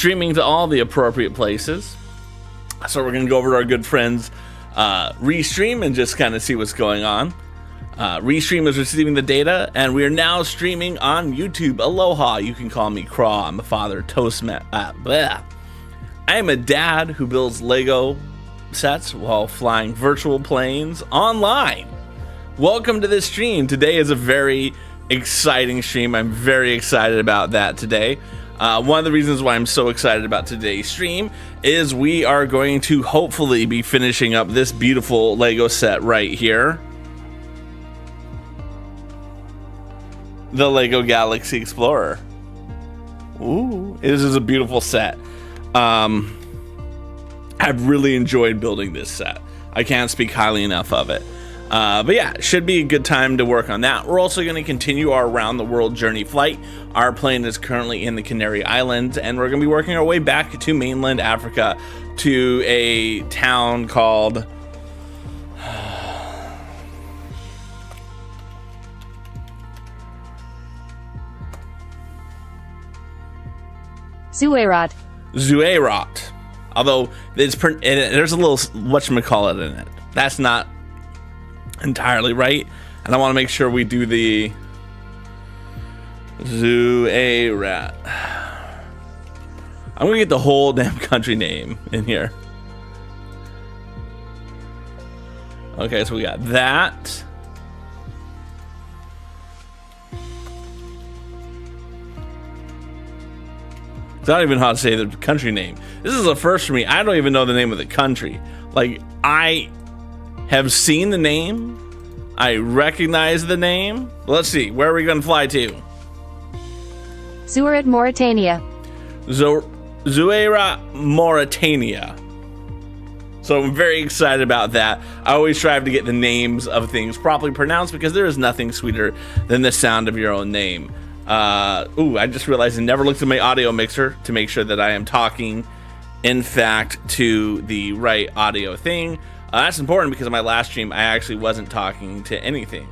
streaming to all the appropriate places. So we're going to go over to our good friends Restream and just kind of see what's going on. Restream is receiving the data, and we are now streaming on YouTube. Aloha, you can call me Craw. I'm a father, Toastmat. I am a dad who builds Lego sets while flying virtual planes online. Welcome to this stream. Today is a very exciting stream. I'm very excited about that today. One of the reasons why I'm so excited about today's stream is we are going to hopefully be finishing up this beautiful Lego set right here. The Lego Galaxy Explorer. Ooh, this is a beautiful set. I've really enjoyed building this set. I can't speak highly enough of it. But yeah, it should be a good time to work on that. We're also going to continue our around the world journey flight. Our plane is currently in the Canary Islands, and we're going to be working our way back to mainland Africa to a town called Zouérat. Zouérat. Although there's a little whatchamacallit in it. That's not entirely right, and I want to make sure we do the Zouérat. I'm gonna get the whole damn country name in here. Okay, so we got that. I don't even know how to say the country name. This is a first for me. I don't even know the name of the country. Like, I have seen the name. I recognize the name. Let's see. Where are we going to fly to? Zouérat, Mauritania. Zouérat, Mauritania. So I'm very excited about that. I always strive to get the names of things properly pronounced because there is nothing sweeter than the sound of your own name. I just realized I never looked at my audio mixer to make sure that I am talking, in fact, to the right audio thing. That's important because in my last stream, I actually wasn't talking to anything,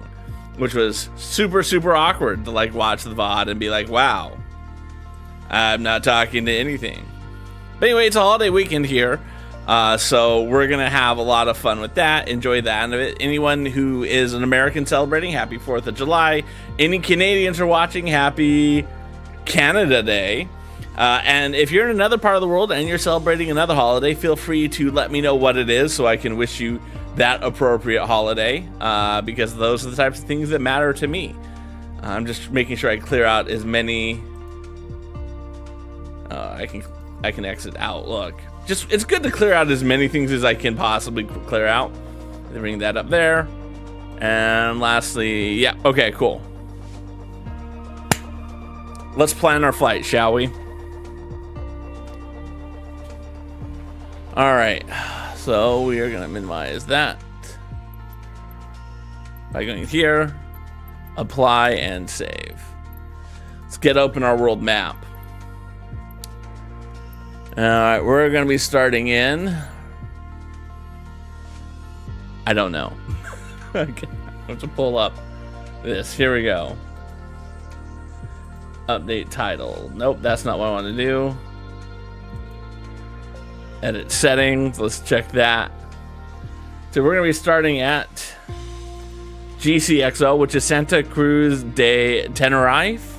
which was super, super awkward to like watch the VOD and be like, wow, I'm not talking to anything. But anyway, it's a holiday weekend here. So we're going to have a lot of fun with that. Enjoy the end of it. Anyone who is an American celebrating, happy 4th of July. Any Canadians are watching, happy Canada Day. And if you're in another part of the world and you're celebrating another holiday, feel free to let me know what it is so I can wish you that appropriate holiday, because those are the types of things that matter to me. I'm just making sure I clear out as many. I can exit out. Look. Just, it's good to clear out as many things as I can possibly clear out. Bring that up there. And lastly, yeah, okay, cool. Let's plan our flight, shall we? All right, so we are gonna minimize that by going here, apply, and save. Let's get open our world map. All right, we're going to be starting in. I don't know. Okay, let's pull up this. Here we go. Update title. Nope, that's not what I want to do. Edit settings. Let's check that. So we're going to be starting at GCXO, which is Santa Cruz de Tenerife.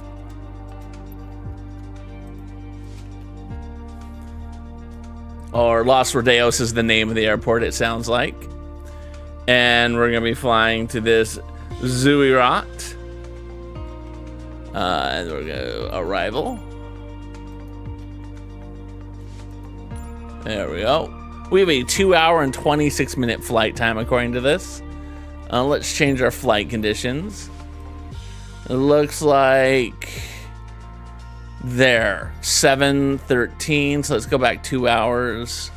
Or Los Rodeos is the name of the airport, it sounds like. And we're going to be flying to this Zouérat. And we're going to arrival. There we go. We have a 2-hour and 26-minute flight time according to this. Let's change our flight conditions. It looks like there 7:13, so let's go back 2 hours.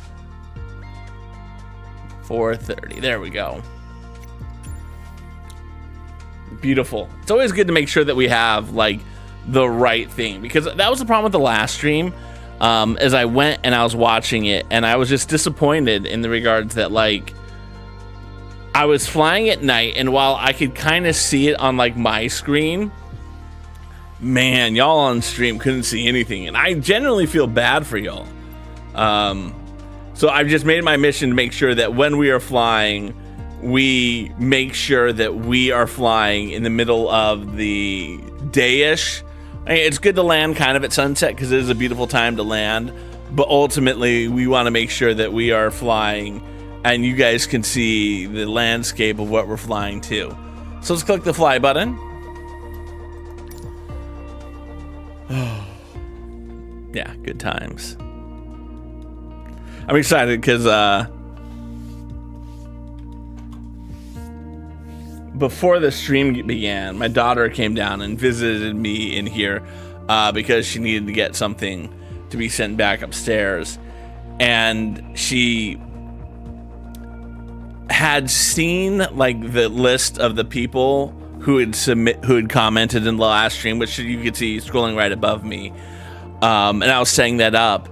4:30. There we go. Beautiful. It's always good to make sure that we have like the right thing, because that was the problem with the last stream. As I went and I was watching it, and I was just disappointed in the regards that like I was flying at night, and while I could kind of see it on like my screen, Man, y'all on stream couldn't see anything, and I genuinely feel bad for y'all. So I've just made it my mission to make sure that when we are flying, we make sure that we are flying in the middle of the day-ish. I mean, it's good to land kind of at sunset because it is a beautiful time to land, but ultimately we want to make sure that we are flying and you guys can see the landscape of what we're flying to. So let's click the fly button. Yeah, good times. I'm excited because before the stream began, my daughter came down and visited me in here because she needed to get something to be sent back upstairs. And she had seen like the list of the people who had commented in the last stream, which you could see scrolling right above me. And I was setting that up.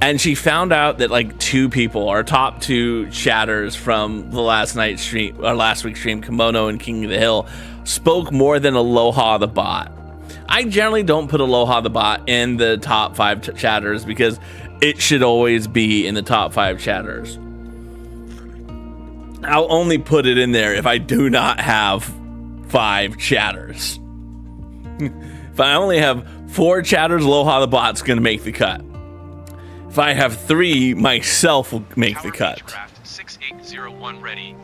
And she found out that like 2 people, our top 2 chatters from the last night's stream, or last week's stream, Kimono and King of the Hill, spoke more than Aloha the bot. I generally don't put Aloha the bot in the top 5 chatters because it should always be in the top 5 chatters. I'll only put it in there if I do not have 5 chatters. If I only have 4 chatters, Aloha the bot's gonna make the cut. If I have 3, myself will make the cut.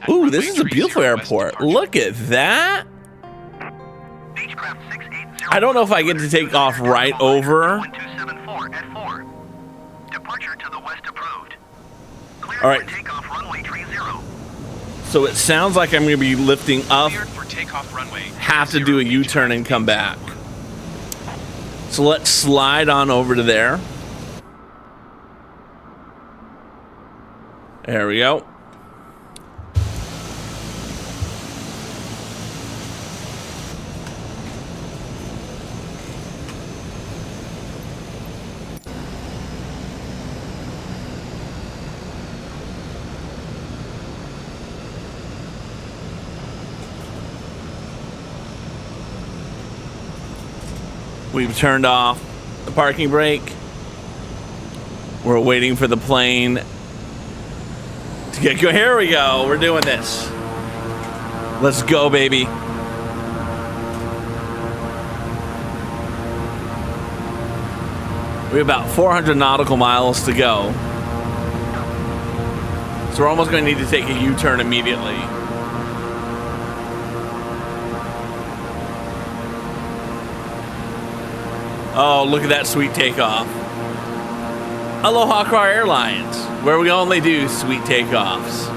Ooh, this is a beautiful airport. Look at that. I don't know if I get to take off right over. All right. So it sounds like I'm going to be lifting up. Have to do a U-turn and come back. So let's slide on over to there. There we go. We've turned off the parking brake. We're waiting for the plane to get go. Here we go. We're doing this. Let's go, baby. We have about 400 nautical miles to go. So we're almost going to need to take a U-turn immediately. Oh, look at that sweet takeoff. Aloha Car Airlines, where we only do sweet takeoffs.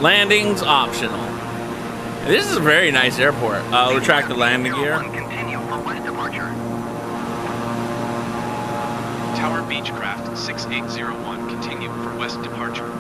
Landings optional. And this is a very nice airport. Retract the landing gear. Tower Beechcraft 6801, continue for west departure.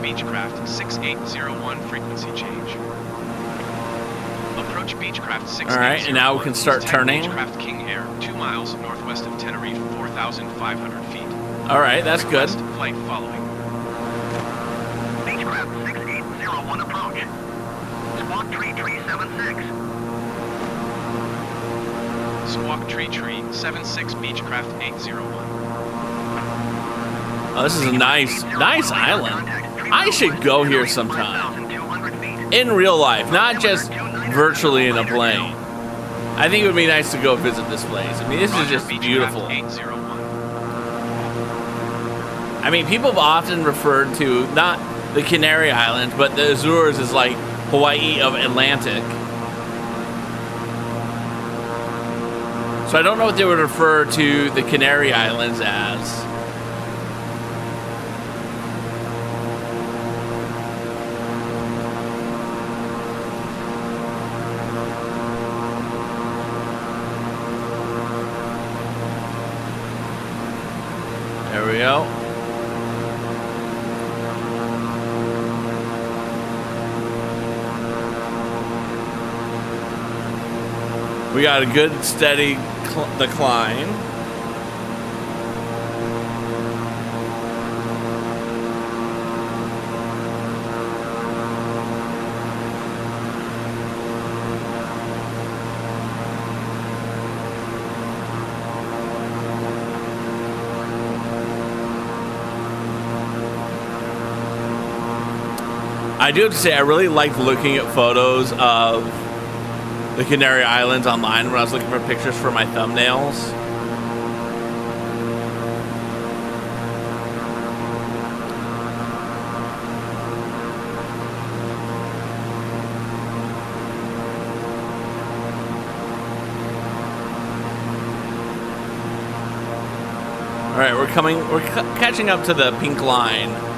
Beechcraft 6801, frequency change. Approach Beechcraft 6801. All right, and now we can start turning. Beechcraft King Air, 2 miles northwest of Tenerife, 4,500 feet. All right, that's good. Flight following. Beechcraft 6801 approach. Squawk Tree 76. Squawk Tree 76, Beechcraft 801. Oh, this is a nice island. I should go here sometime. In real life, not just virtually in a plane. I think it would be nice to go visit this place. I mean, this is just beautiful. I mean, people have often referred to, not the Canary Islands, but the Azores as like Hawaii of Atlantic. So I don't know what they would refer to the Canary Islands as. There we go. We got a good steady decline. I do have to say, I really liked looking at photos of the Canary Islands online when I was looking for pictures for my thumbnails. All right, we're catching up to the pink line.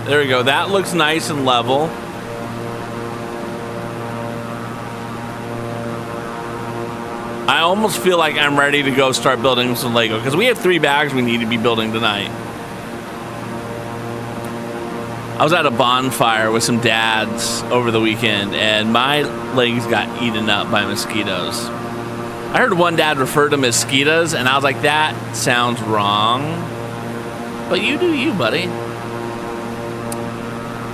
There we go. That looks nice and level. I almost feel like I'm ready to go start building some Lego because we have 3 bags we need to be building tonight. I was at a bonfire with some dads over the weekend and my legs got eaten up by mosquitoes. I heard one dad refer to them as mosquitoes and I was like, that sounds wrong. But you do you, buddy.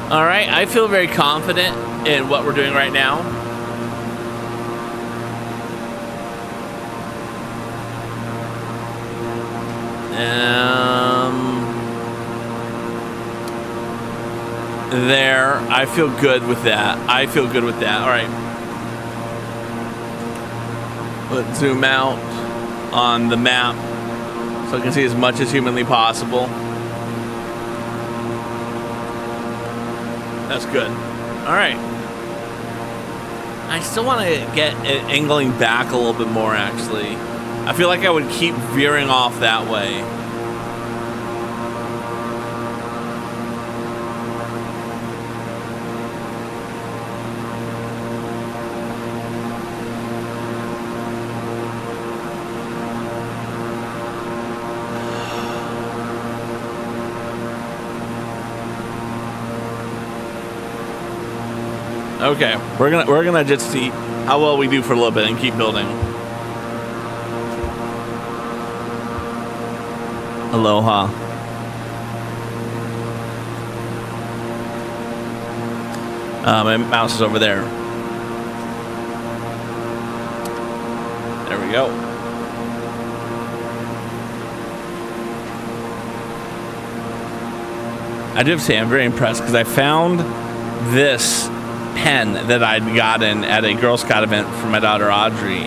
All right, I feel very confident in what we're doing right now. There, I feel good with that. I feel good with that. All right. Let's zoom out on the map so I can see as much as humanly possible. That's good. All right. I still want to get it angling back a little bit more, actually. I feel like I would keep veering off that way. Okay, we're gonna just see how well we do for a little bit and keep building. Aloha. My mouse is over there. There we go. I do have to say I'm very impressed because I found this pen that I'd gotten at a Girl Scout event for my daughter Audrey,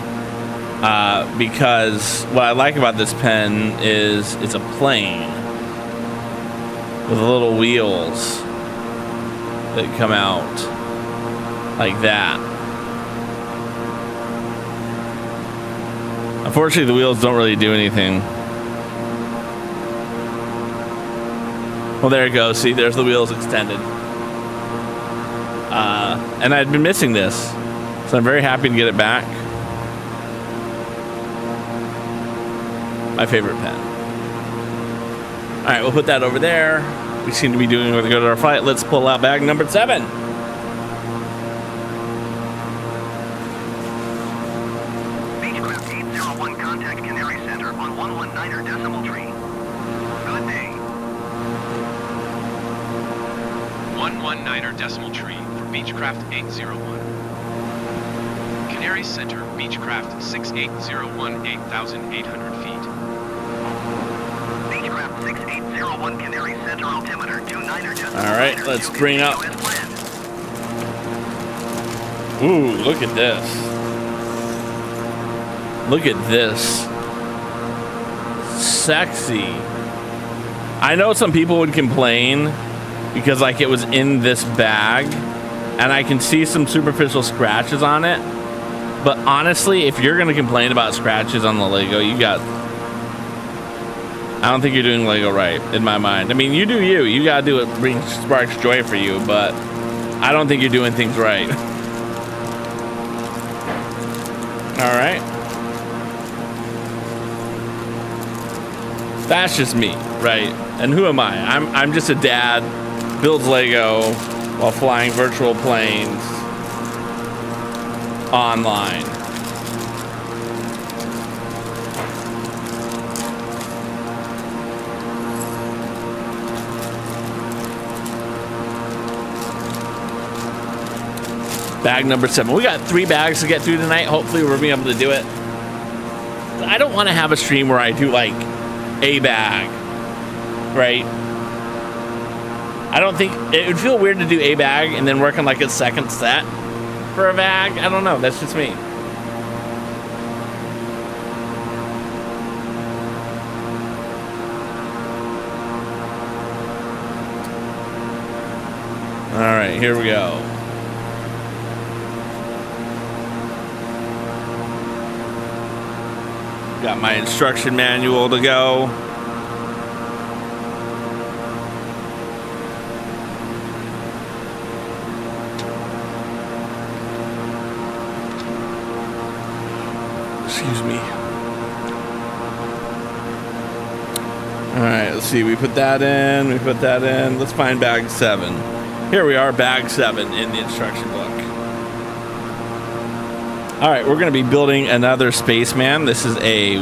because what I like about this pen is it's a plane with little wheels that come out like that. Unfortunately, the wheels don't really do anything. Well, there it goes. See, there's the wheels extended. And I'd been missing this, so I'm very happy to get it back. My favorite pen. All right, we'll put that over there. We seem to be doing with a good our flight. Let's pull out bag number 7. Beechcraft 801, contact Canary Center on 119er decimal tree. Good day. 119er decimal tree for Beechcraft 801. Canary Center, Beechcraft 6801, 8,800 feet. Beechcraft 6801, Canary Center, altimeter 29er decimal. All right, let's bring up. Ooh, look at this. Look at this. Sexy. I know some people would complain because like it was in this bag and I can see some superficial scratches on it. But honestly, if you're gonna complain about scratches on the Lego, I don't think you're doing Lego right, in my mind. I mean, you do you. You gotta do what sparks joy for you, but I don't think you're doing things right. All right. That's just me, right? And who am I? I'm just a dad, builds Lego while flying virtual planes online. Bag number 7. We got 3 bags to get through tonight. Hopefully we'll be able to do it. I don't want to have a stream where I do like a bag, right? I don't think it would feel weird to do a bag and then work on like a second set for a bag. I don't know. That's just me. All right, here we go. Got my instruction manual to go. Excuse me. All right, let's see. We put that in. We put that in. Let's find bag 7. Here we are, bag 7 in the instruction book. All right, we're going to be building another spaceman. This is a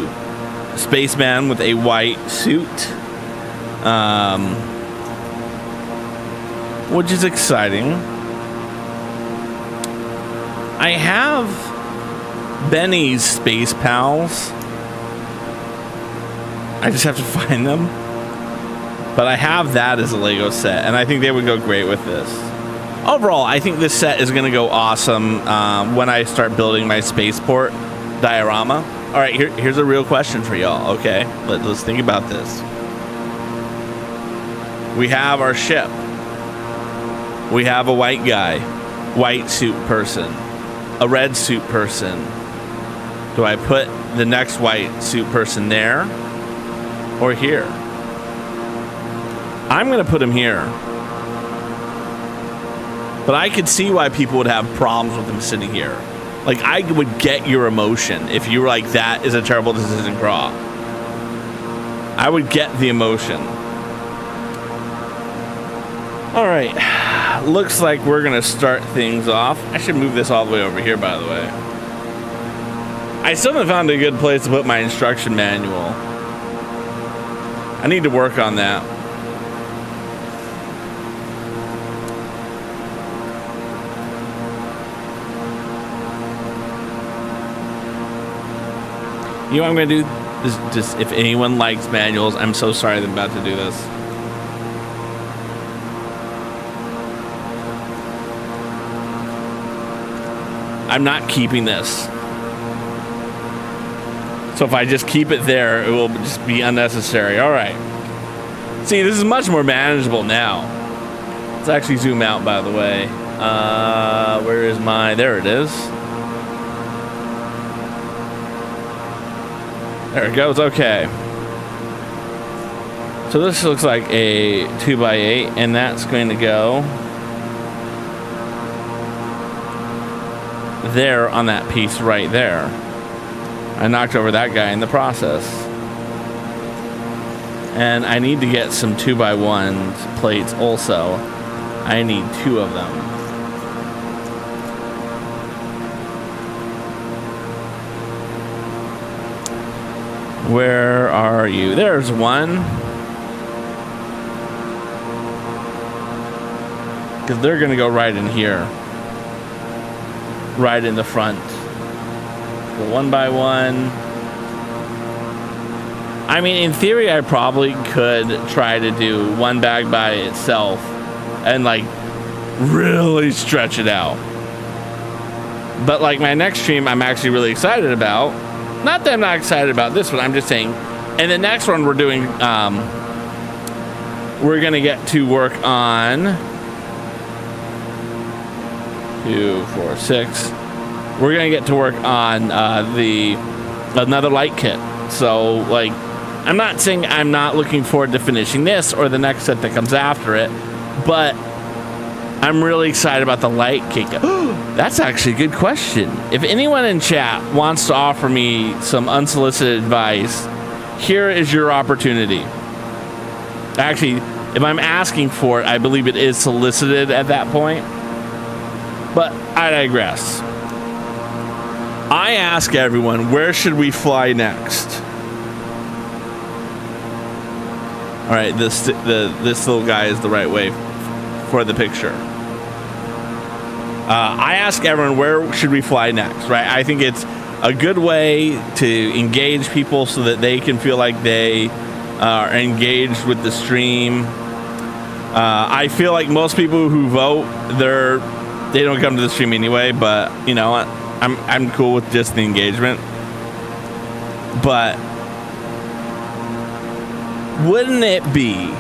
spaceman with a white suit, which is exciting. I have Benny's Space Pals. I just have to find them. But I have that as a Lego set, and I think they would go great with this. Overall, I think this set is going to go awesome when I start building my spaceport diorama. All right, here's a real question for y'all, okay? Let's think about this. We have our ship. We have a white guy, white suit person, a red suit person. Do I put the next white suit person there or here? I'm going to put him here. But I could see why people would have problems with him sitting here. Like, I would get your emotion if you were like, that is a terrible decision, Craw. I would get the emotion. All right. Looks like we're going to start things off. I should move this all the way over here, by the way. I still haven't found a good place to put my instruction manual. I need to work on that. You know what I'm going to do? Just if anyone likes manuals, I'm so sorry that I'm about to do this. I'm not keeping this. So if I just keep it there, it will just be unnecessary. All right. See, this is much more manageable now. Let's actually zoom out, by the way. Where is my... There it is. There it goes. Okay. So this looks like a 2x8, and that's going to go there on that piece right there. I knocked over that guy in the process. And I need to get some 2x1 plates also. I need 2 of them. Where are you? There's one. Because they're going to go right in here. Right in the front. So 1x1. I mean, in theory, I probably could try to do one bag by itself and, like, really stretch it out. But, like, my next stream, I'm actually really excited about. Not that I'm not excited about this one, I'm just saying. And the next one we're doing, we're going to get to work on 2, 4, 6. We're going to get to work on another light kit. So, like, I'm not saying I'm not looking forward to finishing this or the next set that comes after it, but I'm really excited about the light kick. That's actually a good question. If anyone in chat wants to offer me some unsolicited advice, here is your opportunity. Actually, if I'm asking for it, I believe it is solicited at that point. But I digress. I ask everyone, where should we fly next? All right, this little guy is the right way for the picture. I ask everyone, where should we fly next, right? I think it's a good way to engage people so that they can feel like they are engaged with the stream. I feel like most people who vote, they don't come to the stream anyway, but you know, I'm cool with just the engagement. But wouldn't it be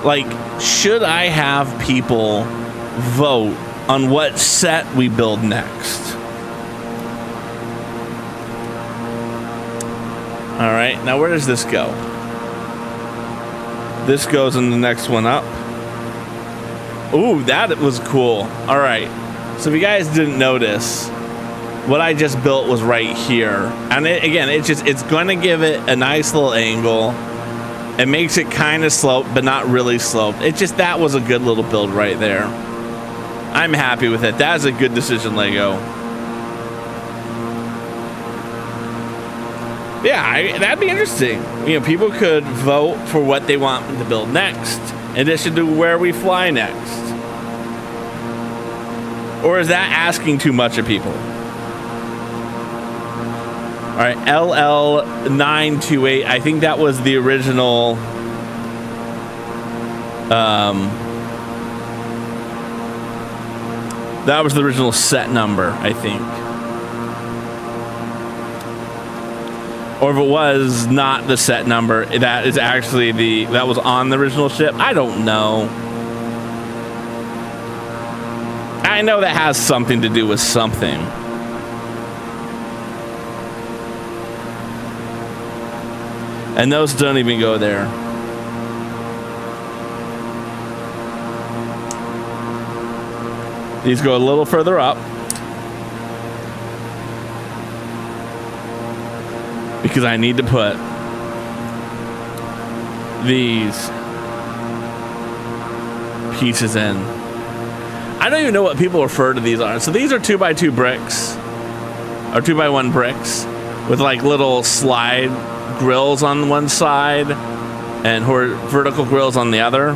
like, should I have people vote on what set we build next? All right, now where does this go? This goes in the next one up. Ooh, that was cool. All right, so if you guys didn't notice, what I just built was right here. And it's going to give it a nice little angle. It makes it kind of sloped, but not really sloped. That was a good little build right there. I'm happy with it. That's a good decision, Lego. Yeah, that'd be interesting. You know, people could vote for what they want to build next, in addition to where we fly next. Or is that asking too much of people? All right, LL928. I think that was the original. That was the original set number, I think. Or if it was not the set number, that is actually that was on the original ship. I don't know. I know that has something to do with something. And those don't even go there. These go a little further up. Because I need to put these pieces in. I don't even know what people refer to these are. So these are 2x2 bricks. Or 2x1 bricks. With like little slide grills on one side and vertical grills on the other.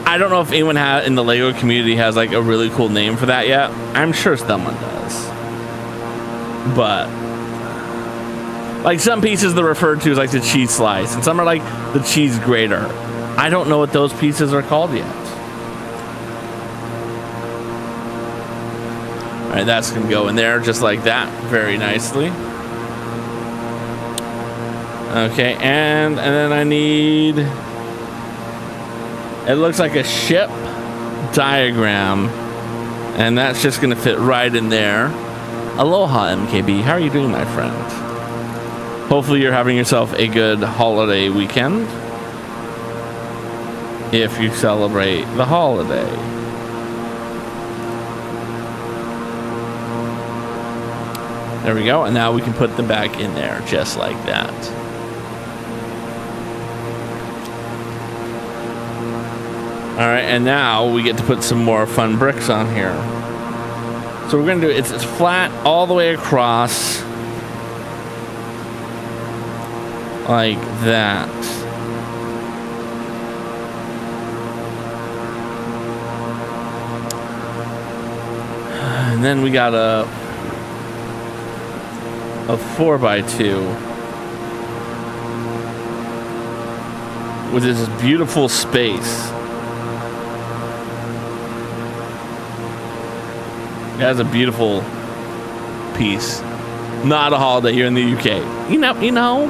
I don't know if anyone in the Lego community has like a really cool name for that yet. I'm sure someone does. But like some pieces they're referred to as like the cheese slice, and some are like the cheese grater. I don't know what those pieces are called yet. All right, that's gonna go in there just like that, very nicely. Okay, and then I need, it looks like a ship diagram, and that's just gonna fit right in there. Aloha, MKB. How are you doing, my friend? Hopefully you're having yourself a good holiday weekend, if you celebrate the holiday. There we go, and now we can put them back in there just like that. All right, and now we get to put some more fun bricks on here. So we're gonna do it's flat all the way across, like that. And then we got a 4x2 with this beautiful space. That's a beautiful piece. Not a holiday here in the UK. You know,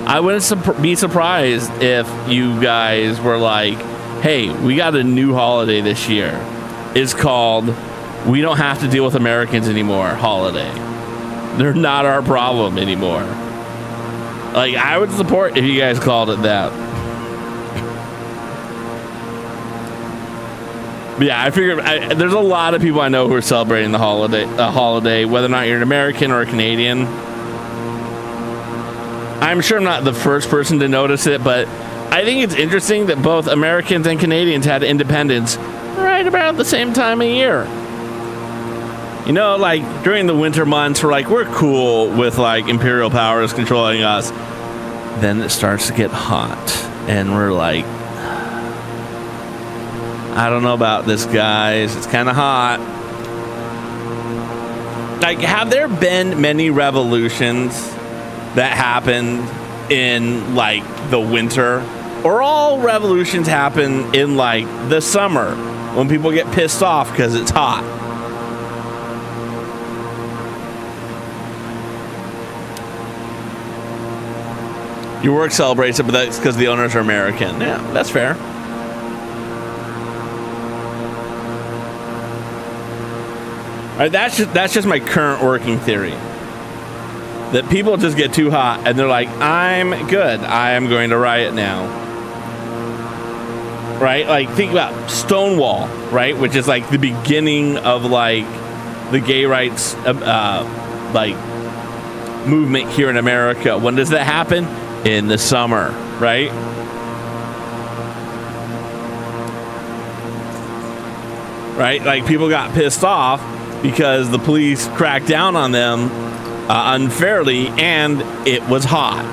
I wouldn't be surprised if you guys were like, hey, we got a new holiday this year. It's called We Don't Have to Deal with Americans Anymore holiday. They're not our problem anymore. Like, I would support if you guys called it that. But yeah, I figured there's a lot of people I know who are celebrating the holiday, whether or not you're an American or a Canadian. I'm sure I'm not the first person to notice it, but I think it's interesting that both Americans and Canadians had independence right about the same time of year. You know, like during the winter months, we're cool with like imperial powers controlling us. Then it starts to get hot, and we're like, I don't know about this, guys. It's kind of hot. Like, have there been many revolutions that happened in like the winter, or all revolutions happen in like the summer when people get pissed off because it's hot? Your work celebrates it, but that's because the owners are American. Yeah, that's fair. All right, that's just my current working theory. That people just get too hot and they're like, I'm good. I am going to riot now. Right? Like, think about Stonewall, right? Which is like the beginning of like the gay rights like movement here in America. When does that happen? In the summer, right? Right? Like, people got pissed off because the police cracked down on them unfairly, and it was hot.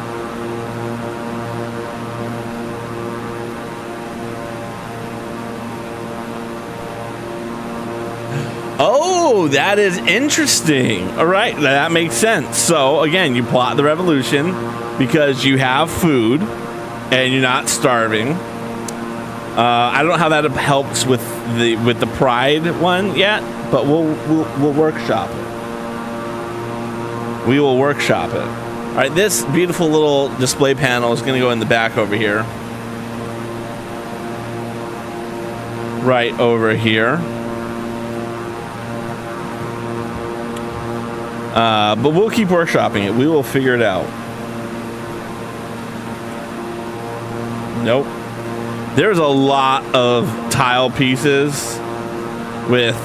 Oh, that is interesting. All right, that makes sense. So again, you plot the revolution because you have food and you're not starving. I don't know how that helps with the pride one yet, but we'll workshop it. We will workshop it. All right, this beautiful little display panel is going to go in the back over here. Right over here. But we'll keep workshopping it. We will figure it out. Nope. There's a lot of tile pieces with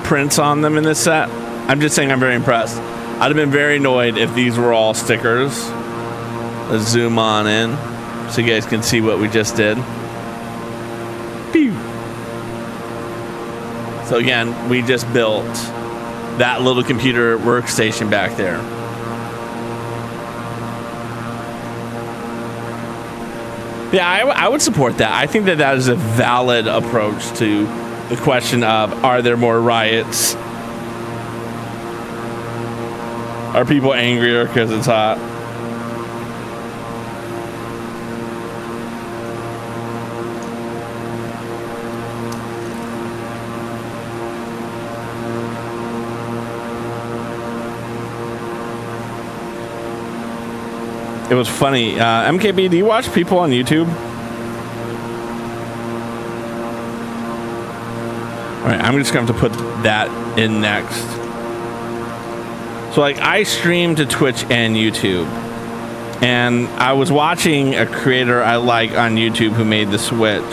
prints on them in this set. I'm just saying I'm very impressed. I'd have been very annoyed if these were all stickers. Let's zoom on in so you guys can see what we just did. Pew. So again, we just built that little computer workstation back there. Yeah, I would support that. I think that is a valid approach to the question of, are there more riots? Are people angrier because it's hot? It was funny. MKB, do you watch people on YouTube? All right, I'm just going to have to put that in next. So, like, I stream to Twitch and YouTube. And I was watching a creator I like on YouTube who made the switch.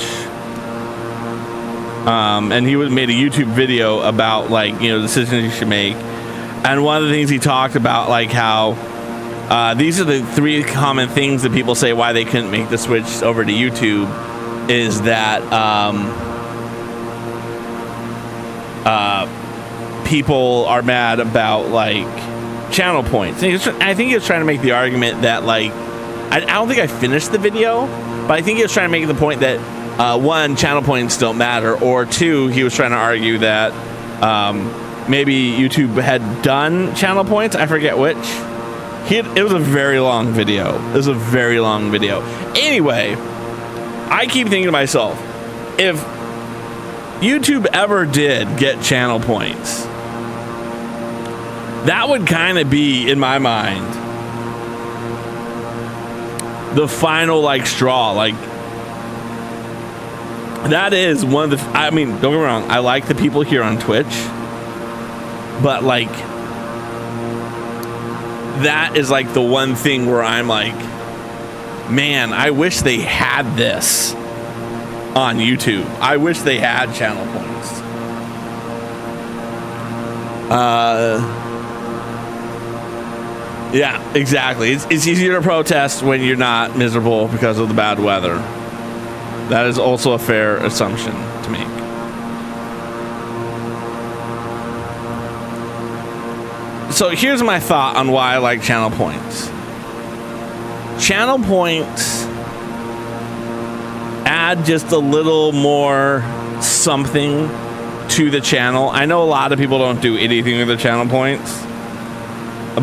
And he made a YouTube video about, like, decisions you should make. And one of the things he talked about, like, how these are the three common things that people say why they couldn't make the switch over to YouTube, is that people are mad about like channel points. I think he was trying to make the argument that, like, I don't think I finished the video, but I think he was trying to make the point that one, channel points don't matter, or two, he was trying to argue that maybe YouTube had done channel points. I forget which. It was a very long video. It was a very long video. Anyway, I keep thinking to myself, if YouTube ever did get channel points, that would kind of be, in my mind, the final, like, straw. Like, that is one of the... I mean, don't get me wrong. I like the people here on Twitch. But, like, that is, like, the one thing where I'm like, Man, I wish they had this on YouTube. I wish they had channel points. Yeah, exactly. It's easier to protest when you're not miserable because of the bad weather. That is also a fair assumption to make. So here's my thought on why I like channel points. Channel points add just a little more something to the channel. I know a lot of people don't do anything with their channel points,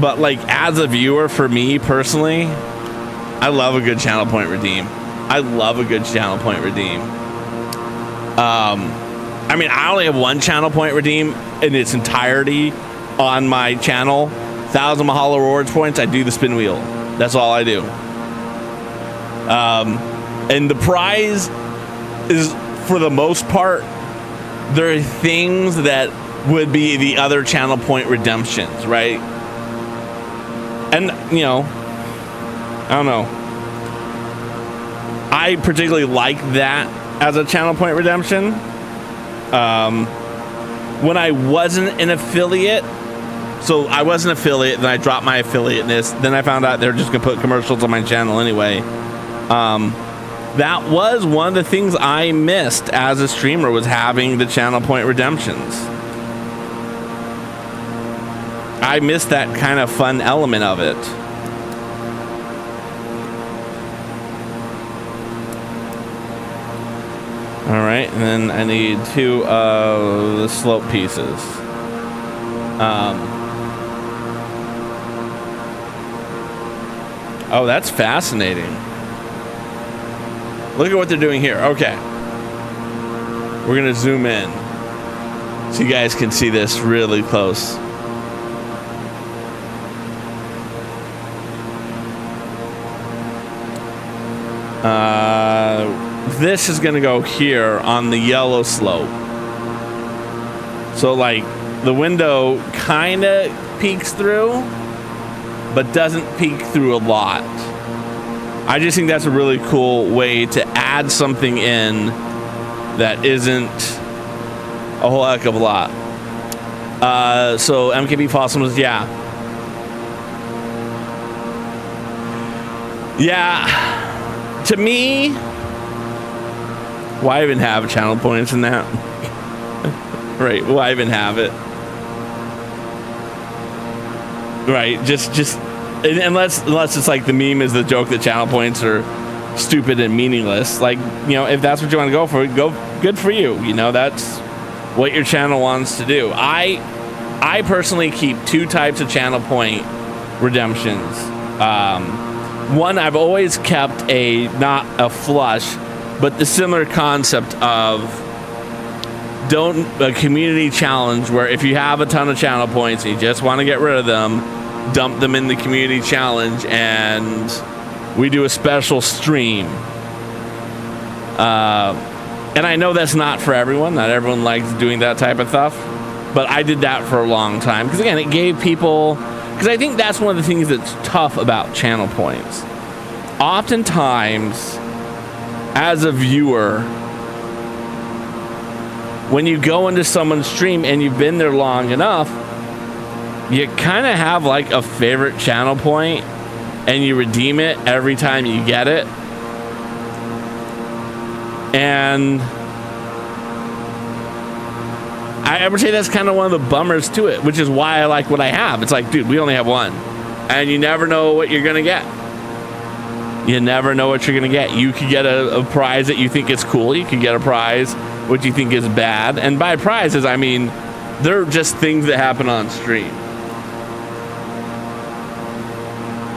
but like as a viewer, for me personally, I love a good channel point redeem. I love a good channel point redeem. I mean, I only have one channel point redeem in its entirety on my channel. 1,000 Mahalo rewards points. I do the spin wheel. That's all I do. And the prize is, for the most part, there are things that would be the other channel point redemptions, right? And, you know, I don't know. I particularly like that as a channel point redemption. When I wasn't an affiliate, so I was an affiliate, then I dropped my affiliateness, then I found out they were just gonna put commercials on my channel anyway. That was one of the things I missed as a streamer, was having the channel point redemptions. I missed that kind of fun element of it. All right, and then I need 2 of the slope pieces. Oh, that's fascinating. Look at what they're doing here. Okay. We're going to zoom in so you guys can see this really close. This is going to go here on the yellow slope. So, like, the window kind of peeks through, but doesn't peek through a lot. I just think that's a really cool way to add something in that isn't a whole heck of a lot. So MKB Fossum was, yeah. Yeah. To me, why even have channel points in that? Right, why even have it? Right, just unless it's like the meme is the joke that channel points are stupid and meaningless. Like, you know, if that's what you want to go for, good for you. You know, that's what your channel wants to do. I personally keep 2 types of channel point redemptions. One, I've always kept not a flush, but the similar concept of a community challenge, where if you have a ton of channel points and you just want to get rid of them, dump them in the community challenge and we do a special stream. And I know that's not for everyone. Not everyone likes doing that type of stuff, but I did that for a long time because, again, it gave people, because I think that's one of the things that's tough about channel points. Oftentimes, as a viewer, when you go into someone's stream and you've been there long enough, you kind of have like a favorite channel point and you redeem it every time you get it. And I would say that's kind of one of the bummers to it, which is why I like what I have. It's like, dude, we only have one. And you never know what you're going to get. You never know what you're going to get. You could get a prize that you think is cool. You could get a prize which you think is bad. And by prizes, I mean, they're just things that happen on stream.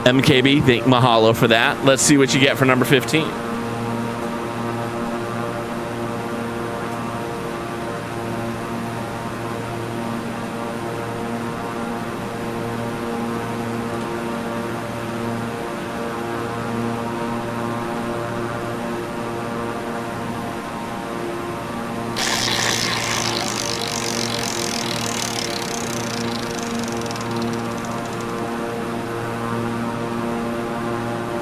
MKB, thank mahalo for that. Let's see what you get for number 15.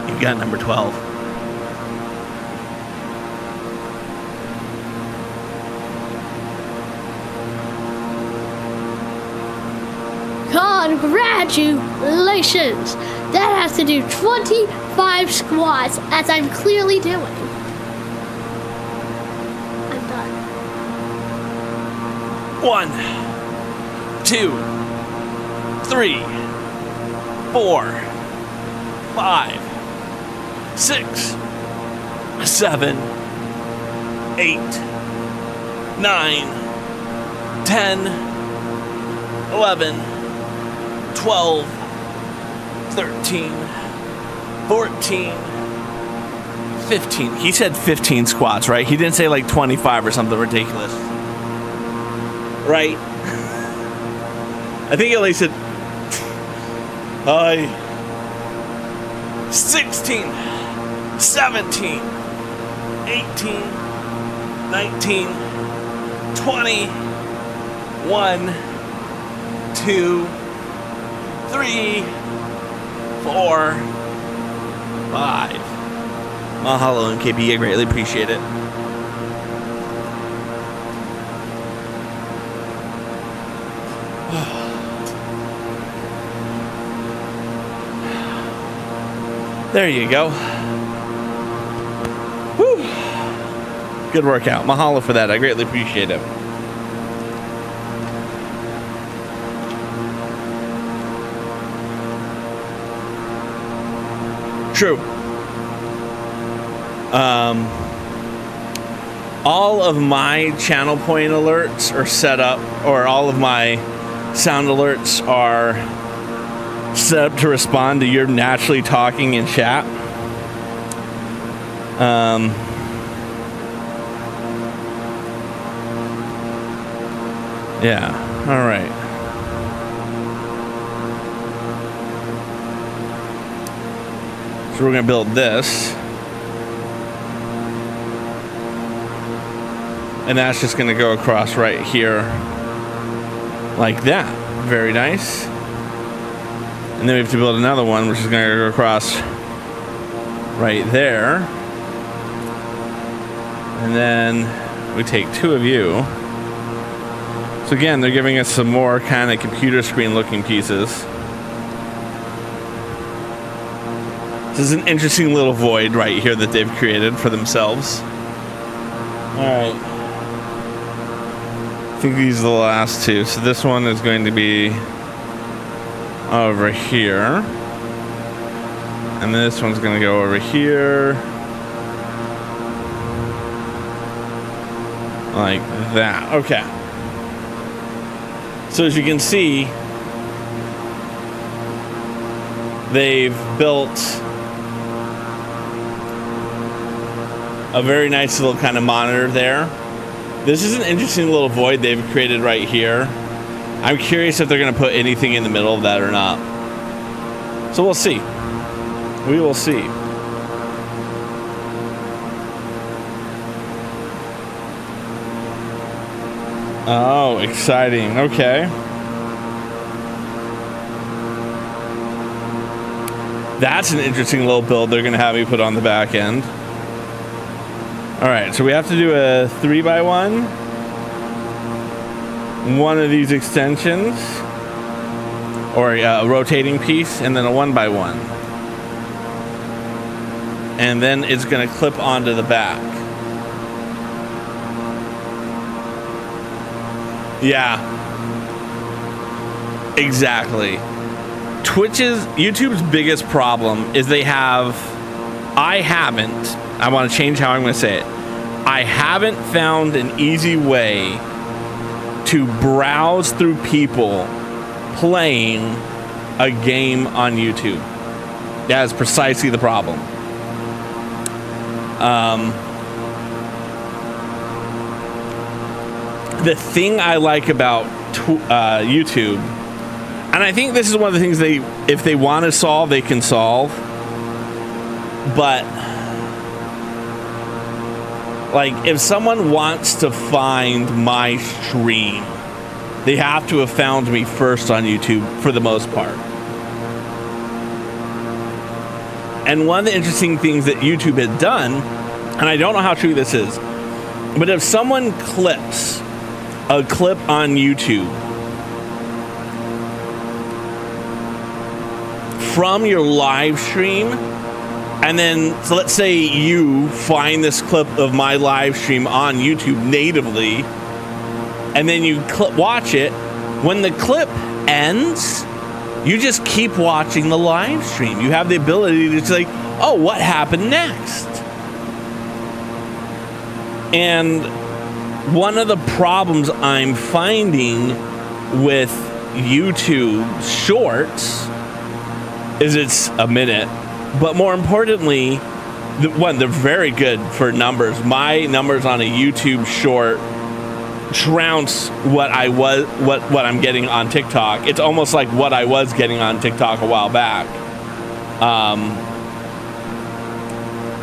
You got number 12. Congratulations! That has to do 25 squats, as I'm clearly doing. I'm done. 1, 2, 3, 4, 5, 6, 7, 8, 9, 10, 11, 12, 13, 14, 15. He said 15 squats, right? He didn't say like 25 or something ridiculous. Right? I think at least it. 16, 17, 18, 19, 20, 1, 2, 3, 4, 5. Mahalo and KP, I greatly appreciate it. There you go. Whew. Good workout. Mahalo for that. I greatly appreciate it. True. All of my channel point alerts are set up, or all of my sound alerts are set up to respond to your naturally talking in chat. Yeah. All right. So we're going to build this. And that's just going to go across right here like that. Very nice. And then we have to build another one, which is going to go across right there. And then we take two of you. So again, they're giving us some more kind of computer screen looking pieces. This is an interesting little void right here that they've created for themselves. All right. I think these are the last two. So this one is going to be over here. And this one's going to go over here. Like that. Okay. So as you can see, they've built a very nice little kind of monitor there. This is an interesting little void they've created right here. I'm curious if they're going to put anything in the middle of that or not. So we'll see. We will see. Oh, exciting. Okay. That's an interesting little build they're going to have me put on the back end. All right, so we have to do a 3x1. One of these extensions, or a rotating piece, and then a 1x1. And then it's going to clip onto the back. Yeah. Exactly. YouTube's biggest problem is I want to change how I'm going to say it. I haven't found an easy way to browse through people playing a game on YouTube. That is precisely the problem. The thing I like about YouTube, and I think this is one of the things if they want to solve, they can solve. But like, if someone wants to find my stream, they have to have found me first on YouTube for the most part. And one of the interesting things that YouTube had done, and I don't know how true this is, but if someone clips a clip on YouTube from your live stream, and then, so let's say you find this clip of my live stream on YouTube natively, and then you watch it. When the clip ends, you just keep watching the live stream. You have the ability to say, oh, what happened next? And one of the problems I'm finding with YouTube Shorts is it's a minute, but more importantly, they're very good for numbers. My numbers on a YouTube Short trounce what I'm getting on TikTok. It's almost like what I was getting on TikTok a while back.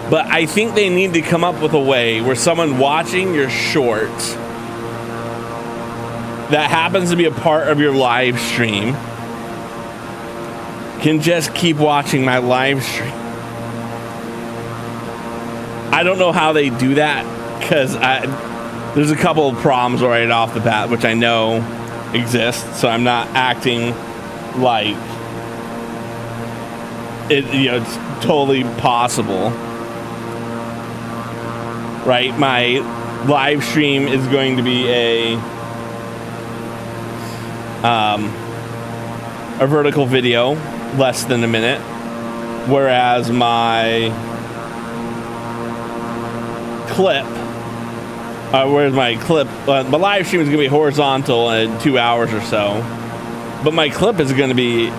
But I think they need to come up with a way where someone watching your short that happens to be a part of your live stream can just keep watching my live stream. I don't know how they do that, because there's a couple of problems right off the bat, which I know exist, so I'm not acting like it's totally possible. Right, my live stream is going to be a vertical video, less than a minute, whereas my clip, my live stream is going to be horizontal in 2 hours or so, but my clip is going to be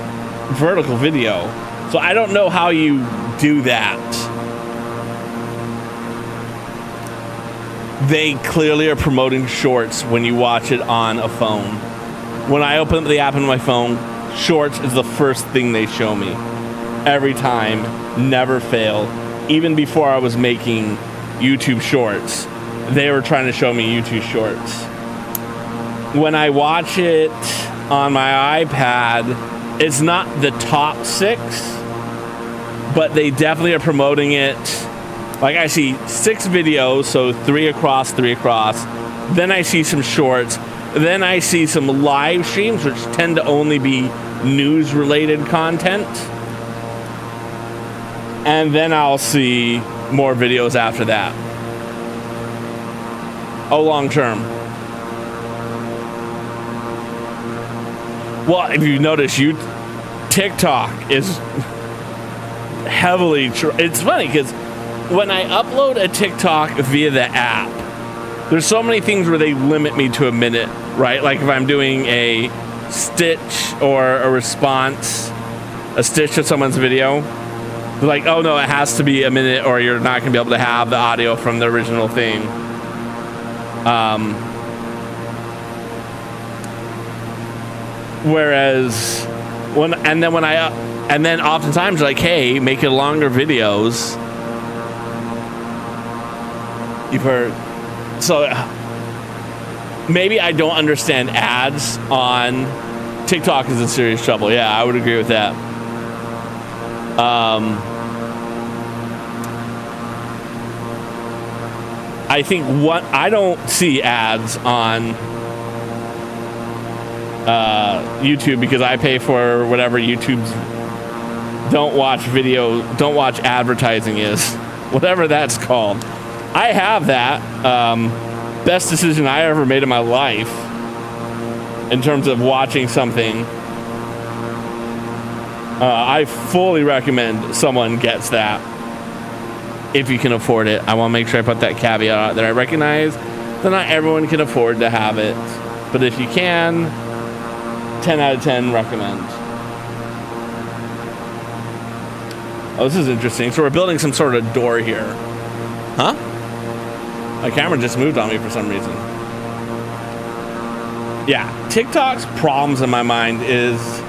vertical video. So I don't know how you do that. They clearly are promoting shorts when you watch it on a phone. When I open up the app on my phone, shorts is the first thing they show me. Every time, never fail. Even before I was making YouTube Shorts, they were trying to show me YouTube Shorts. When I watch it on my iPad, it's not the top 6, but they definitely are promoting it. Like, I see 6 videos, so 3 across. Then I see some shorts. Then I see some live streams, which tend to only be news-related content. And then I'll see more videos after that. Oh, long term. Well, if you notice, TikTok is heavily... It's funny, because when I upload a TikTok via the app, there's so many things where they limit me to a minute, right? Like if I'm doing a stitch or a response, a stitch to someone's video, they're like, oh no, it has to be a minute or you're not going to be able to have the audio from the original thing. Whereas and then oftentimes like, hey, make it longer videos. You've heard. So maybe I don't understand ads on TikTok is in serious trouble. Yeah, I would agree with that. I think I don't see ads on YouTube because I pay for whatever YouTube's don't watch advertising is, whatever that's called. I have that. Best decision I ever made in my life in terms of watching something. I fully recommend someone gets that if you can afford it. I want to make sure I put that caveat out there. I recognize that not everyone can afford to have it, but if you can, 10 out of 10 recommend. Oh, this is interesting. So we're building some sort of door here. Huh? My camera just moved on me for some reason. Yeah, TikTok's problems in my mind is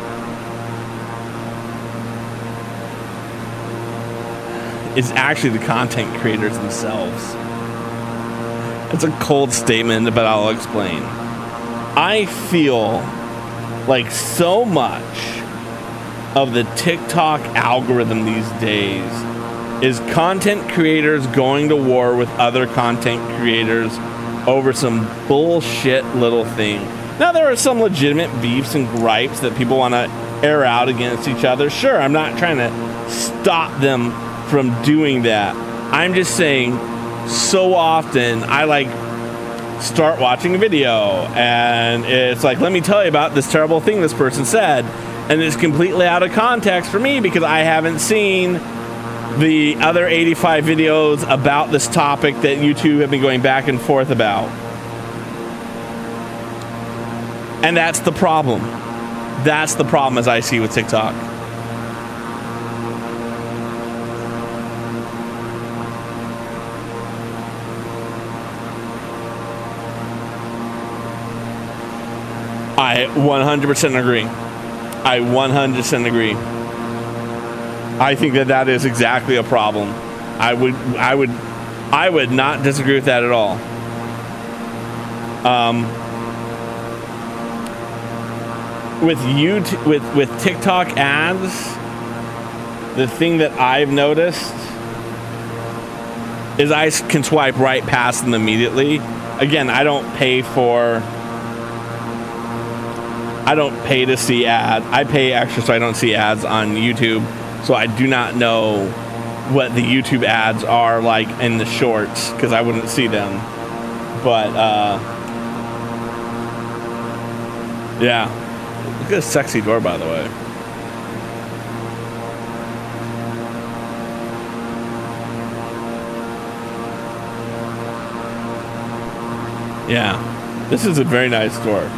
actually the content creators themselves. It's a cold statement, but I'll explain. I feel like so much of the TikTok algorithm these days is content creators going to war with other content creators over some bullshit little thing. Now, there are some legitimate beefs and gripes that people want to air out against each other. Sure, I'm not trying to stop them from doing that. I'm just saying, so often I like start watching a video and it's like, let me tell you about this terrible thing this person said, and it's completely out of context for me because I haven't seen the other 85 videos about this topic that YouTube have been going back and forth about. And that's the problem. That's the problem as I see with TikTok. I 100% agree. I 100% agree. I think that is exactly a problem. I would not disagree with that at all. With YouTube, with TikTok ads, the thing that I've noticed is I can swipe right past them immediately. Again, I don't pay to see ads. I pay extra so I don't see ads on YouTube. So I do not know what the YouTube ads are like in the shorts because I wouldn't see them. But yeah, look at this sexy door, by the way. Yeah, this is a very nice door.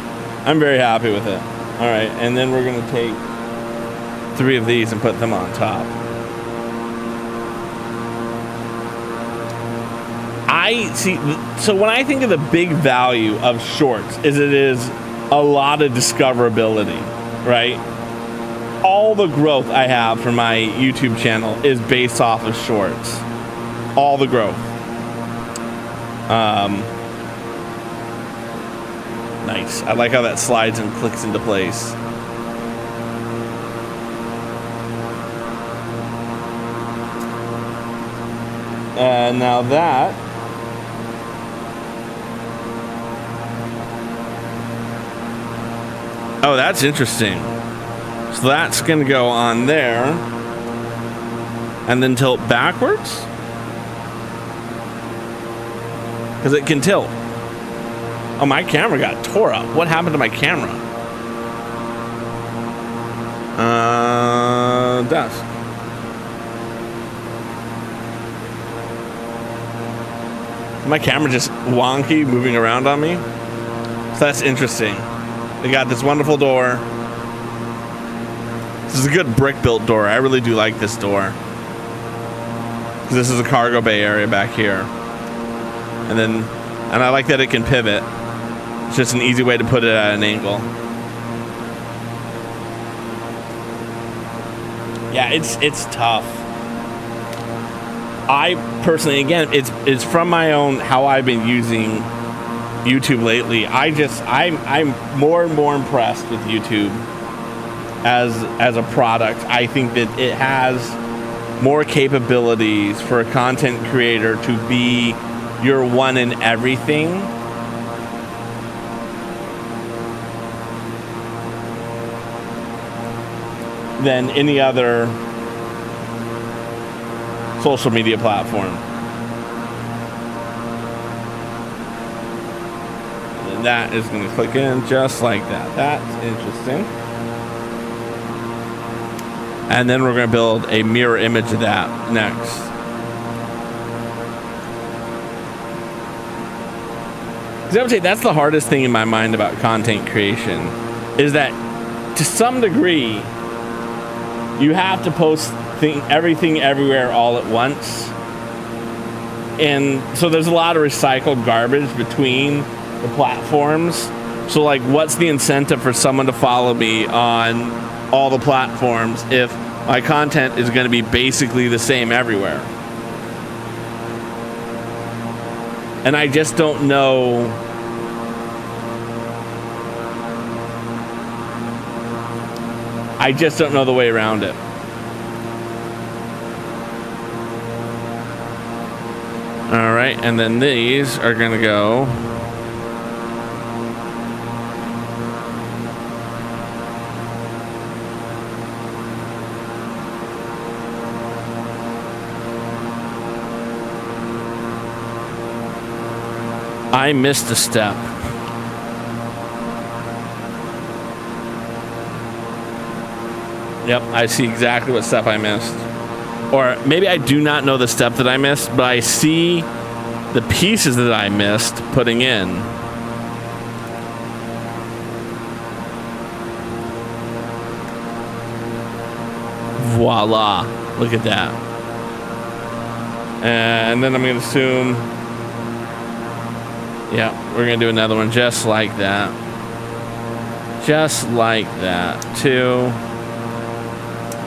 I'm very happy with it. All right, and then we're gonna take 3 of these and put them on top. I see. So when I think of the big value of shorts, it is a lot of discoverability, right? All the growth I have for my YouTube channel is based off of shorts. All the growth. Nice. I like how that slides and clicks into place. And now that oh, that's interesting. So that's gonna go on there and then tilt backwards because it can tilt. Oh, my camera got tore up. What happened to my camera? Desk. My camera just wonky, moving around on me. So that's interesting. They got this wonderful door. This is a good brick-built door. I really do like this door. This is a cargo bay area back here. And I like that it can pivot. It's just an easy way to put it at an angle. Yeah, it's tough. I personally, again, it's from my own how I've been using YouTube lately. I'm more and more impressed with YouTube as a product. I think that it has more capabilities for a content creator to be your one in everything. Than any other social media platform. And that is going to click in just like that. That's interesting. And then we're going to build a mirror image of that next. Because I would say that's the hardest thing in my mind about content creation, is that to some degree, you have to post everything everywhere all at once. And so there's a lot of recycled garbage between the platforms. So like, what's the incentive for someone to follow me on all the platforms if my content is going to be basically the same everywhere? And I just don't know. I just don't know the way around it. All right, and then these are going to go I missed a step. Yep, I see exactly what step I missed. Or maybe I do not know the step that I missed, but I see the pieces that I missed putting in. Voila. Look at that. And then I'm going to assume, yeah, we're going to do another one just like that. Just like that. 2,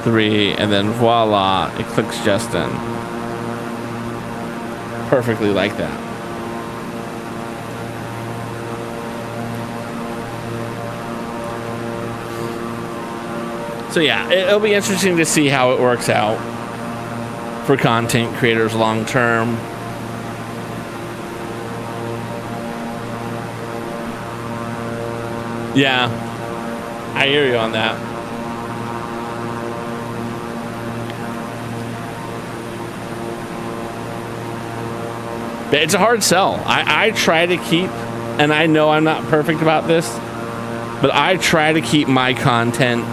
3, and then voila, it clicks just in. Perfectly like that. So yeah, it'll be interesting to see how it works out for content creators long term. Yeah, I hear you on that. But it's a hard sell. I try to keep, and I know I'm not perfect about this, but I try to keep my content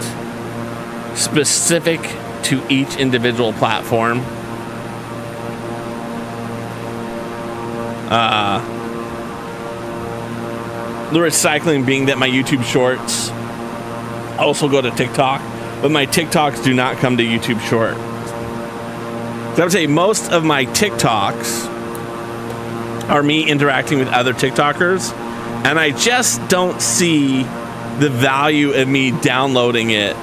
specific to each individual platform. The recycling being that my YouTube shorts also go to TikTok, but my TikToks do not come to YouTube short. So I would say most of my TikToks are me interacting with other TikTokers, and I just don't see the value of me downloading it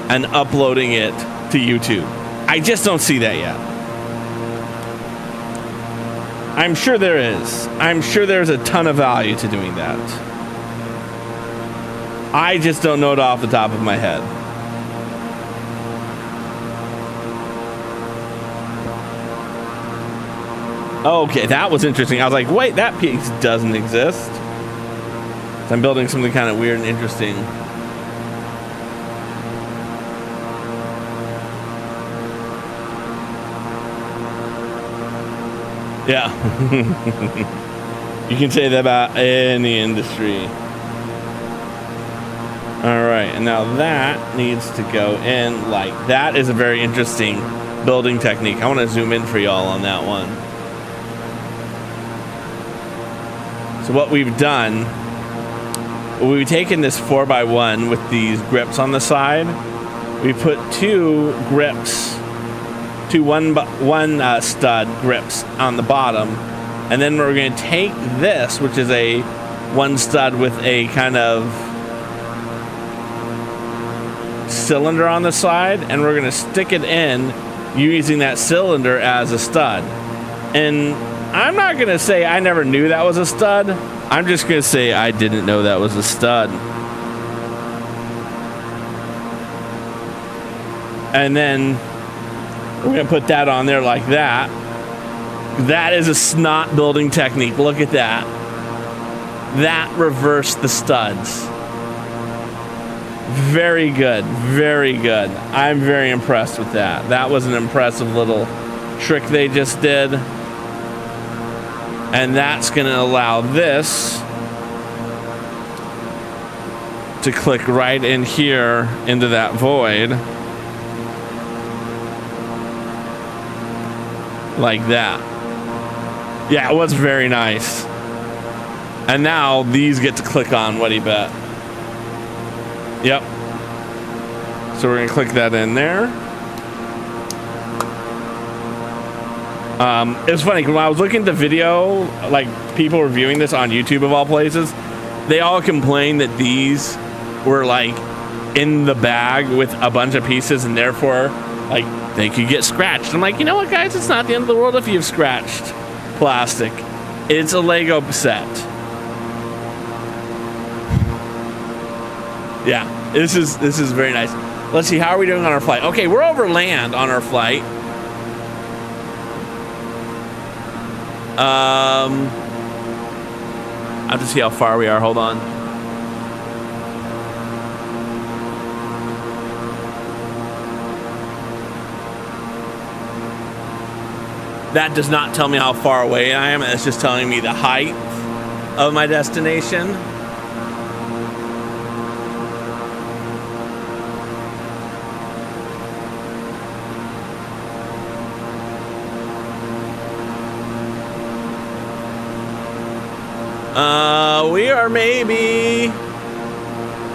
and uploading it to YouTube. I just don't see that yet. I'm sure there is. I'm sure there's a ton of value to doing that. I just don't know it off the top of my head. Okay, that was interesting. I was like, wait, that piece doesn't exist. So I'm building something kind of weird and interesting. Yeah. You can say that about any industry. All right, and now that needs to go in like that. Is a very interesting building technique. I want to zoom in for y'all on that one. So what we've done, we've taken this 4x1 with these grips on the side. We put 2 grips, 2 one stud grips on the bottom, and then we're going to take this, which is a 1 stud with a kind of cylinder on the side, and we're going to stick it in using that cylinder as a stud. And I'm not going to say I never knew that was a stud. I'm just going to say I didn't know that was a stud. And then we're going to put that on there like that. That is a snot building technique. Look at that. That reversed the studs. Very good. Very good. I'm very impressed with that. That was an impressive little trick they just did. And that's going to allow this to click right in here into that void. Like that. Yeah, it was very nice. And now these get to click on. What do you bet? Yep. So we're going to click that in there. It's funny, because when I was looking at the video, like people reviewing this on YouTube of all places, they all complained that these were like in the bag with a bunch of pieces, and therefore like they could get scratched. I'm like, you know what, guys? It's not the end of the world if you've scratched plastic. It's a Lego set. Yeah, this is very nice. Let's see, how are we doing on our flight? Okay, we're over land on our flight. I have to see how far we are. Hold on. That does not tell me how far away I am. It's just telling me the height. of my destination.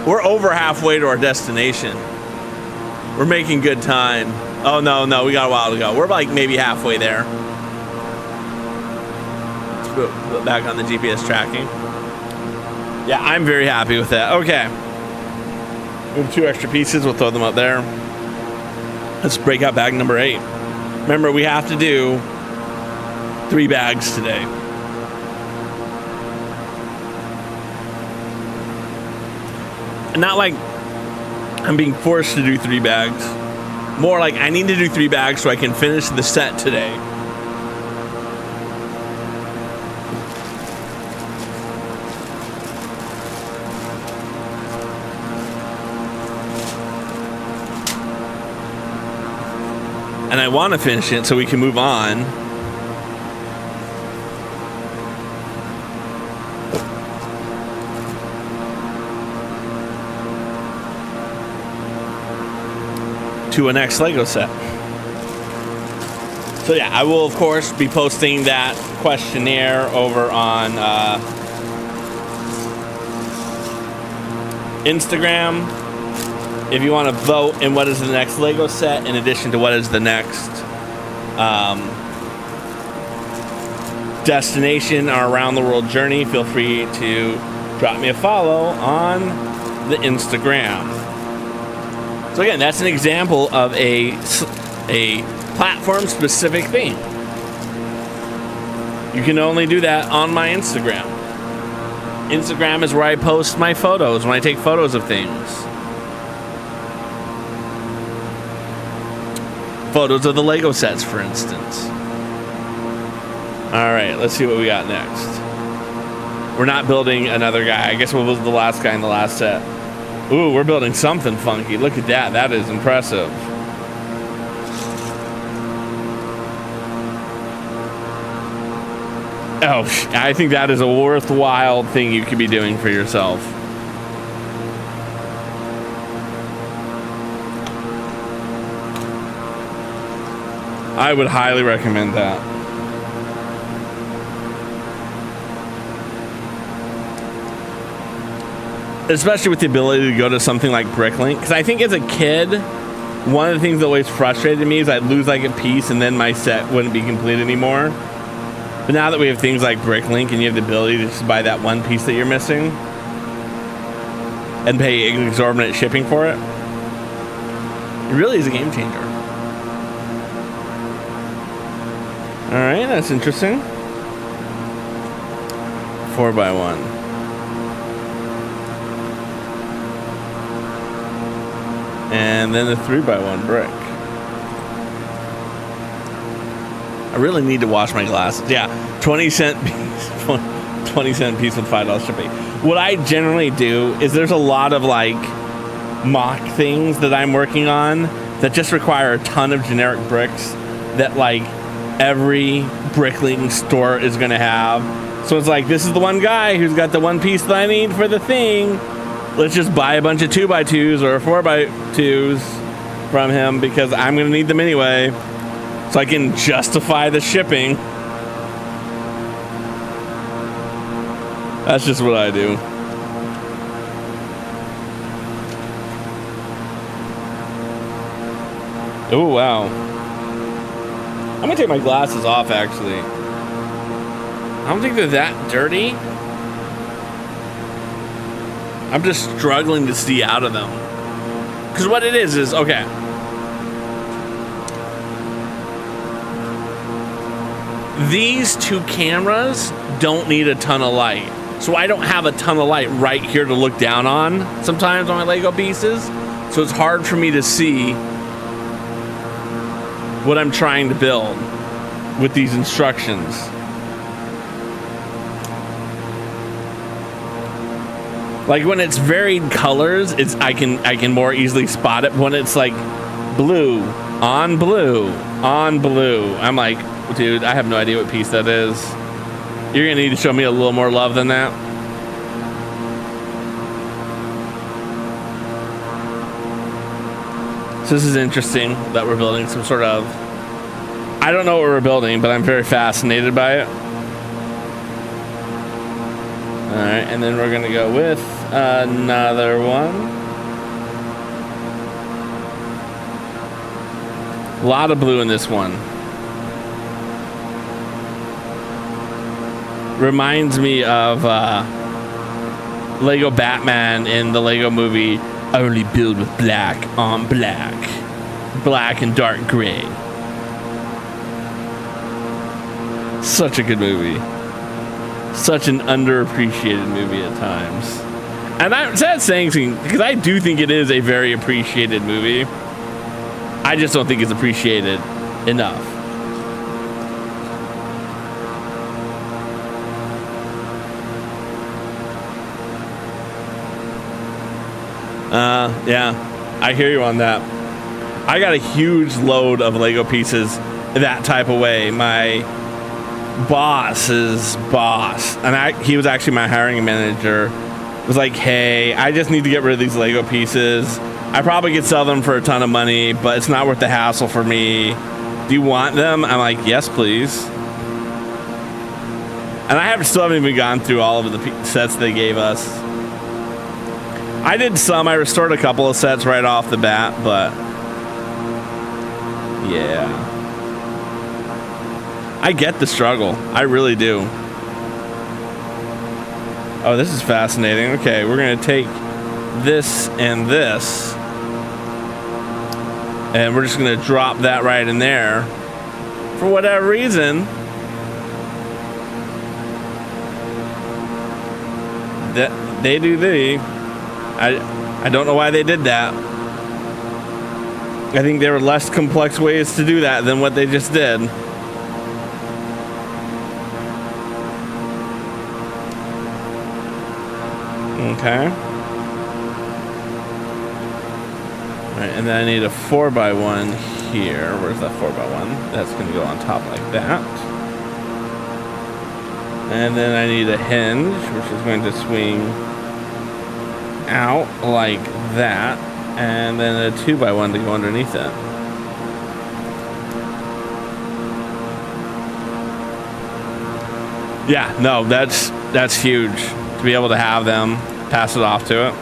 We're over halfway to our destination. We're making good time. Oh, no, we got a while to go. We're like maybe halfway there. Let's put back on the GPS tracking. Yeah, I'm very happy with that. Okay. We have 2 extra pieces. We'll throw them up there. Let's break out bag number 8. Remember, we have to do 3 bags today. Not like I'm being forced to do 3 bags. More like I need to do 3 bags so I can finish the set today. And I want to finish it so we can move on. To a next Lego set. So yeah, I will of course be posting that questionnaire over on Instagram. If you want to vote in what is the next Lego set in addition to what is the next destination or around the world journey, feel free to drop me a follow on the Instagram. So again, that's an example of a platform-specific thing. You can only do that on my Instagram. Instagram is where I post my photos, when I take photos of things. Photos of the Lego sets, for instance. All right, let's see what we got next. We're not building another guy. I guess we'll build the last guy in the last set. Ooh, we're building something funky. Look at that. That is impressive. Oh, I think that is a worthwhile thing you could be doing for yourself. I would highly recommend that. Especially with the ability to go to something like Bricklink. Because I think as a kid, one of the things that always frustrated me is I'd lose like a piece and then my set wouldn't be complete anymore. But now that we have things like Bricklink and you have the ability to just buy that one piece that you're missing and pay exorbitant shipping for it, it really is a game changer. Alright, that's interesting. 4x1. And then a 3x1 brick. I really need to wash my glasses. Yeah, 20-cent piece, 20-cent piece with $5 shipping. What I generally do is there's a lot of like mock things that I'm working on that just require a ton of generic bricks that like every Bricklink store is gonna have. So it's like, this is the one guy who's got the one piece that I need for the thing. Let's just buy a bunch of 2x2s or 4x2s from him because I'm going to need them anyway. So I can justify the shipping. That's just what I do. Oh, wow. I'm going to take my glasses off, actually. I don't think they're that dirty. I'm just struggling to see out of them. Because what it is, okay. These 2 cameras don't need a ton of light. So I don't have a ton of light right here to look down on sometimes on my Lego pieces. So it's hard for me to see what I'm trying to build with these instructions. Like when it's varied colors, I can more easily spot it. When it's like blue on blue on blue, I'm like, dude, I have no idea what piece that is. You're gonna need to show me a little more love than that. So this is interesting that we're building some sort of, I don't know what we're building, but I'm very fascinated by it. All right, and then we're gonna go with another one. A lot of blue in this one. Reminds me of Lego Batman in the Lego movie. Only build with black on black. Black and dark gray. Such a good movie. Such an underappreciated movie at times. And I'm sad saying because I do think it is a very appreciated movie. I just don't think it's appreciated enough. Yeah, I hear you on that. I got a huge load of Lego pieces that type of way. My boss's boss, and he was actually my hiring manager, was like, hey, I just need to get rid of these Lego pieces. I probably could sell them for a ton of money, but it's not worth the hassle for me. Do you want them? I'm like, yes, please. And I still haven't even gone through all of the sets they gave us. I did some. I restored a couple of sets right off the bat, but yeah. I get the struggle. I really do. Oh, this is fascinating. Okay, we're going to take this and this, and we're just going to drop that right in there. For whatever reason, that they do the... I don't know why they did that. I think there were less complex ways to do that than what they just did. Okay. Alright, and then I need a 4x1 here. Where's that 4x1? That's going to go on top like that. And then I need a hinge, which is going to swing out like that, and then a 2x1 to go underneath it. Yeah, no, that's huge to be able to have them pass it off to it,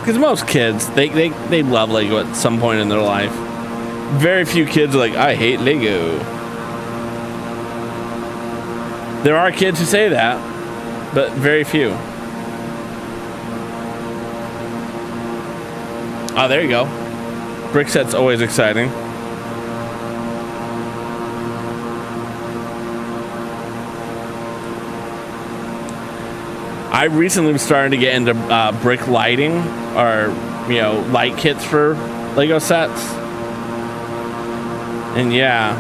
because most kids they love Lego at some point in their life. Very few kids are like, I hate Lego. There are kids who say that, but very few. Oh, there you go. Brick set's always exciting. I recently was starting to get into brick lighting, or light kits for Lego sets. And yeah.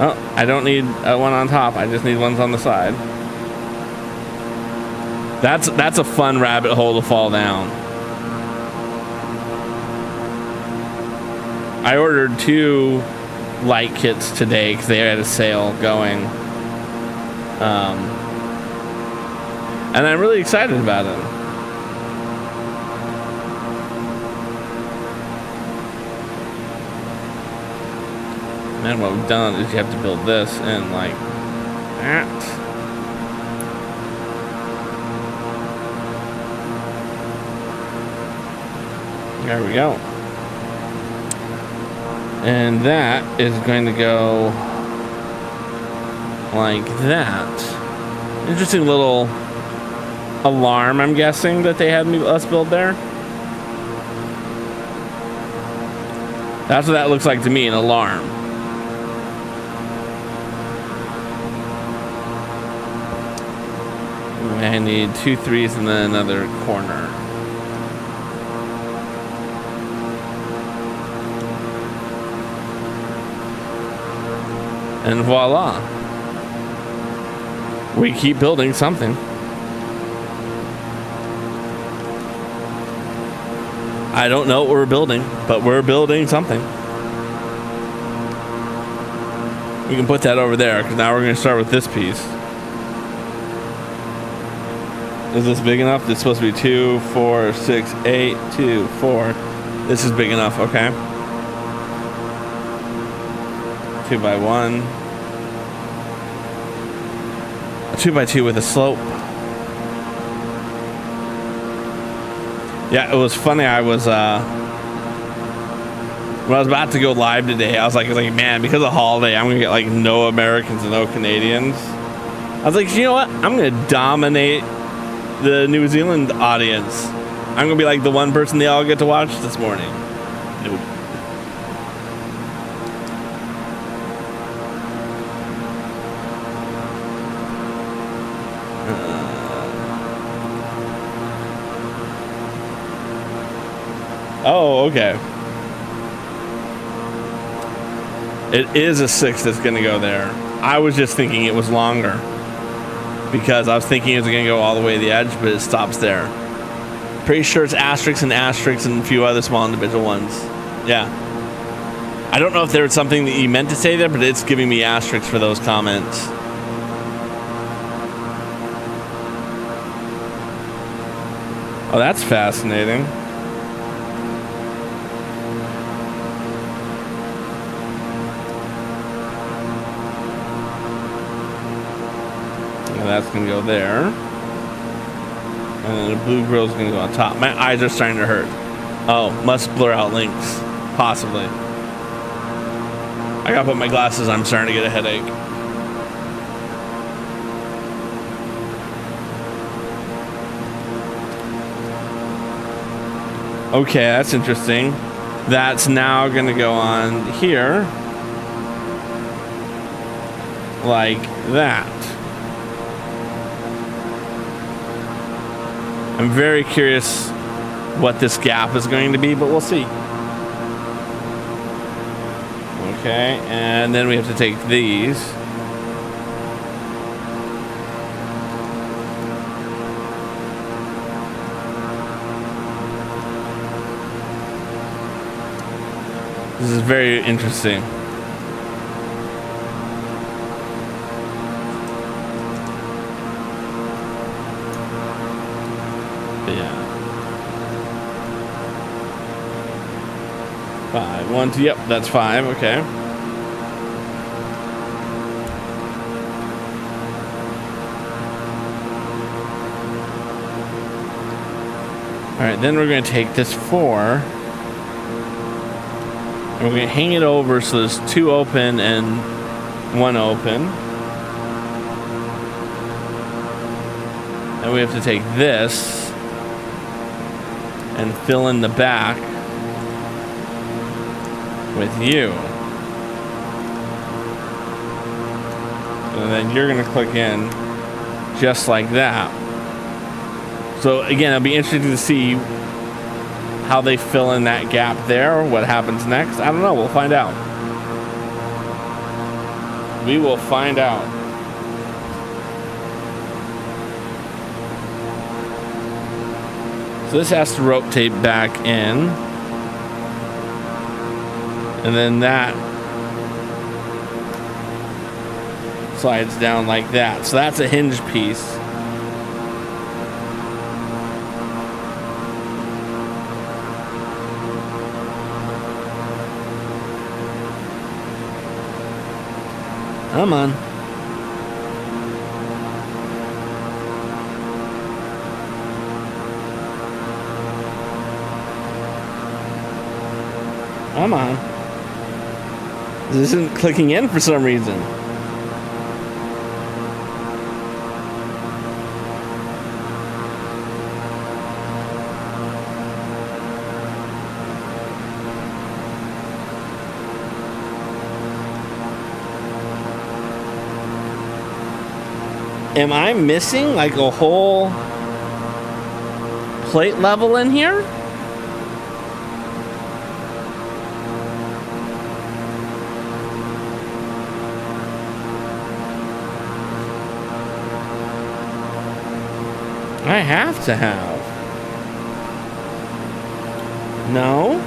Oh, I don't need one on top. I just need ones on the side. That's a fun rabbit hole to fall down. I ordered 2 light kits today because they had a sale going. And I'm really excited about it. And what we've done is you have to build this in like that. There we go. And that is going to go like that. Interesting little alarm, I'm guessing, that they had us build there. That's what that looks like to me, an alarm. I need 2 3s and then another corner. And voila. We keep building something. I don't know what we're building, but we're building something. We can put that over there because now we're going to start with this piece. Is this big enough? It's supposed to be 2, 4, 6, 8, 2, 4. This is big enough, okay. 2 by 1. A 2 by 2 with a slope. Yeah, it was funny. I was when I was about to go live today, I was like, man, because of holiday, I'm gonna get like no Americans and no Canadians. I was like, you know what? I'm gonna dominate the New Zealand audience. I'm gonna be like the one person they all get to watch this morning. Nope. Oh, okay. It is a 6 that's going to go there. I was just thinking it was longer because I was thinking it was going to go all the way to the edge, but it stops there. Pretty sure it's asterisks and asterisks and a few other small individual ones. Yeah. I don't know if there was something that you meant to say there, but it's giving me asterisks for those comments. Oh, that's fascinating. That's gonna go there, and then the blue grill's gonna go on top. My eyes are starting to hurt. Oh, must blur out links, possibly. I gotta put my glasses on. I'm starting to get a headache. Okay, that's interesting. That's now gonna go on here, like that. I'm very curious what this gap is going to be, but we'll see. Okay, and then we have to take these. This is very interesting. Yeah. 5, 1, 2. Yep, that's 5. Okay. All right, then we're going to take this 4, and we're going to hang it over so there's 2 open and 1 open. And we have to take this and fill in the back with you. And then you're going to click in just like that. So again, it'll be interesting to see how they fill in that gap there, or what happens next. I don't know. We'll find out. We will find out. So this has to rotate back in. And then that slides down like that. So that's a hinge piece. Come on. Come on. This isn't clicking in for some reason. Am I missing like a whole plate level in here? I have to have. No?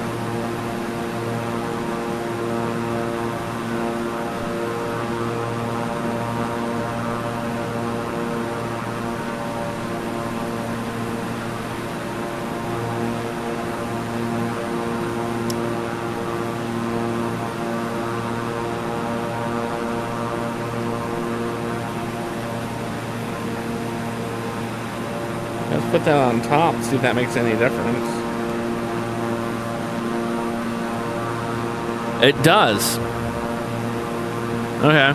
put that on top, see if that makes any difference. It does. Okay.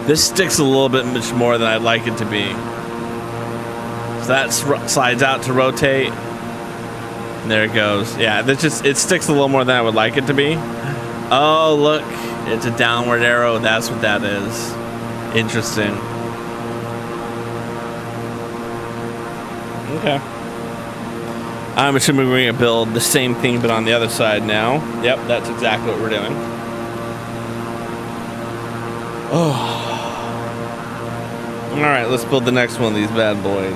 This sticks a little bit much more than I'd like it to be. So that slides out to rotate. And there it goes. Yeah, it sticks a little more than I would like it to be. Oh, look. It's a downward arrow. That's what that is. Interesting. Okay. I'm assuming we're going to build the same thing, but on the other side now. Yep, that's exactly what we're doing. Oh. All right, let's build the next one of these bad boys.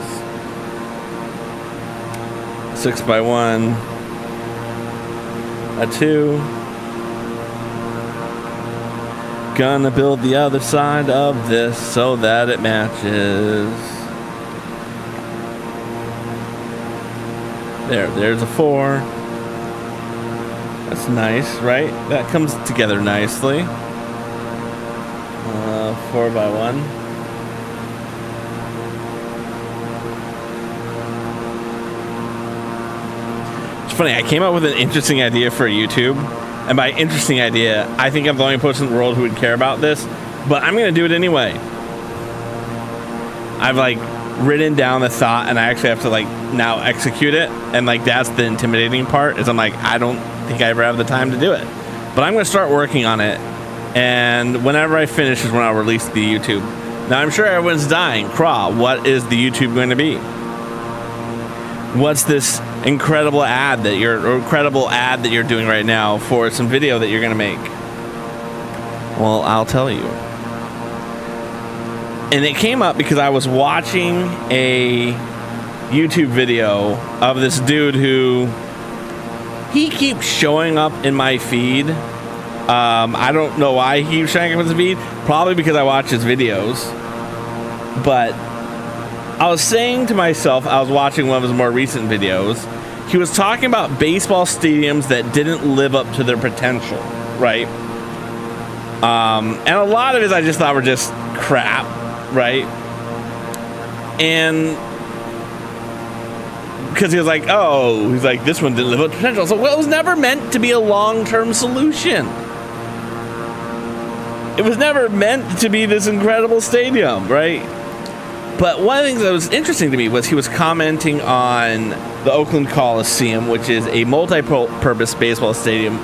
6x1. A 2. Gonna build the other side of this so that it matches. There's a 4. That's nice, right? That comes together nicely. 4x1. It's funny, I came up with an interesting idea for YouTube. And by interesting idea, I think I'm the only person in the world who would care about this. But I'm going to do it anyway. I've like written down the thought and I actually have to like now execute it, and like that's the intimidating part, is I'm like, I don't think I ever have the time to do it, but I'm going to start working on it, and whenever I finish is when I'll release the YouTube. Now I'm sure everyone's dying. Craw, what is the YouTube going to be? What's this incredible ad that you're doing right now for some video that you're going to make? Well, I'll tell you. And it came up because I was watching a YouTube video of this dude who he keeps showing up in my feed. I don't know why he keeps showing up in his feed. Probably because I watch his videos. But I was saying to myself, I was watching one of his more recent videos. He was talking about baseball stadiums that didn't live up to their potential, right? And a lot of it I just thought were just crap, right? And because he was like, this one didn't live up to potential. So, well, it was never meant to be a long-term solution. It was never meant to be this incredible stadium, right? But one of the things that was interesting to me was he was commenting on the Oakland Coliseum, which is a multi-purpose baseball stadium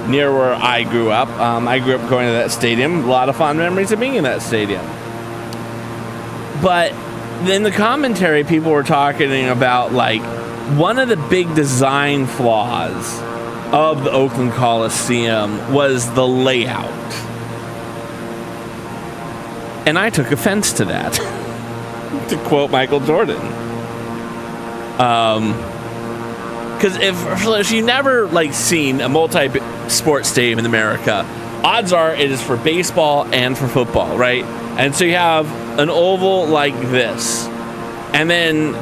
near where I grew up. I grew up going to that stadium. A lot of fond memories of being in that stadium. But in the commentary, people were talking about, like, one of the big design flaws of the Oakland Coliseum was the layout. And I took offense to that. To quote Michael Jordan. Because if you've never like seen a multi-sport stadium in America, odds are it is for baseball and for football, right? And so you have an oval like this, and then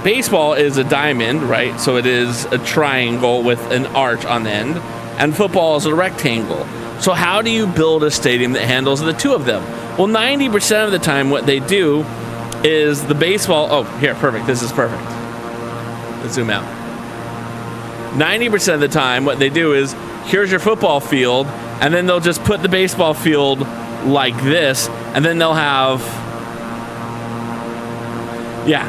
baseball is a diamond, right? So it is a triangle with an arch on the end, and football is a rectangle. So how do you build a stadium that handles the two of them? Well, 90% of the time what they do is the baseball... Oh, here, perfect. This is perfect. Let's zoom out. 90% of the time, what they do is, here's your football field, and then they'll just put the baseball field like this, and then they'll have... Yeah.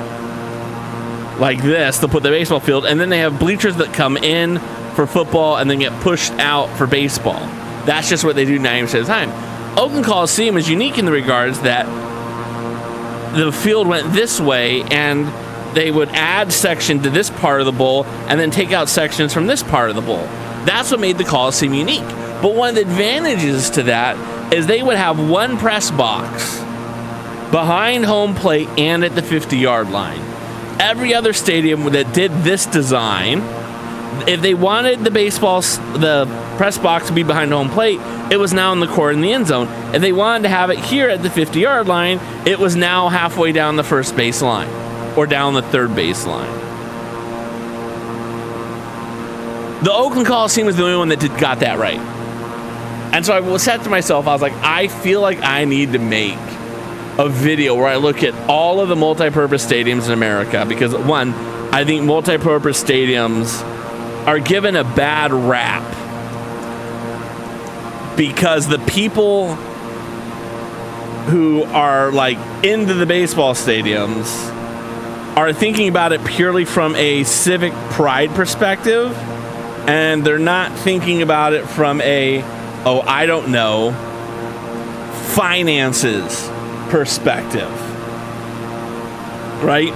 Like this. They'll put the baseball field, and then they have bleachers that come in for football and then get pushed out for baseball. That's just what they do 90% of the time. Oakland Coliseum is unique in the regards that the field went this way, and they would add section to this part of the bowl and then take out sections from this part of the bowl. That's what made the Coliseum unique. But one of the advantages to that is they would have one press box behind home plate and at the 50-yard line. Every other stadium that did this design, if they wanted the press box to be behind home plate, it was now in the court in the end zone. If they wanted to have it here at the 50-yard line, it was now halfway down the first base line or down the third base line. The Oakland Coliseum was the only one that got that right. And so I said to myself, I was like, I feel like I need to make a video where I look at all of the multi-purpose stadiums in America, because one, I think multi-purpose stadiums are given a bad rap because the people who are like into the baseball stadiums are thinking about it purely from a civic pride perspective, and they're not thinking about it from a, oh, I don't know, finances perspective, right?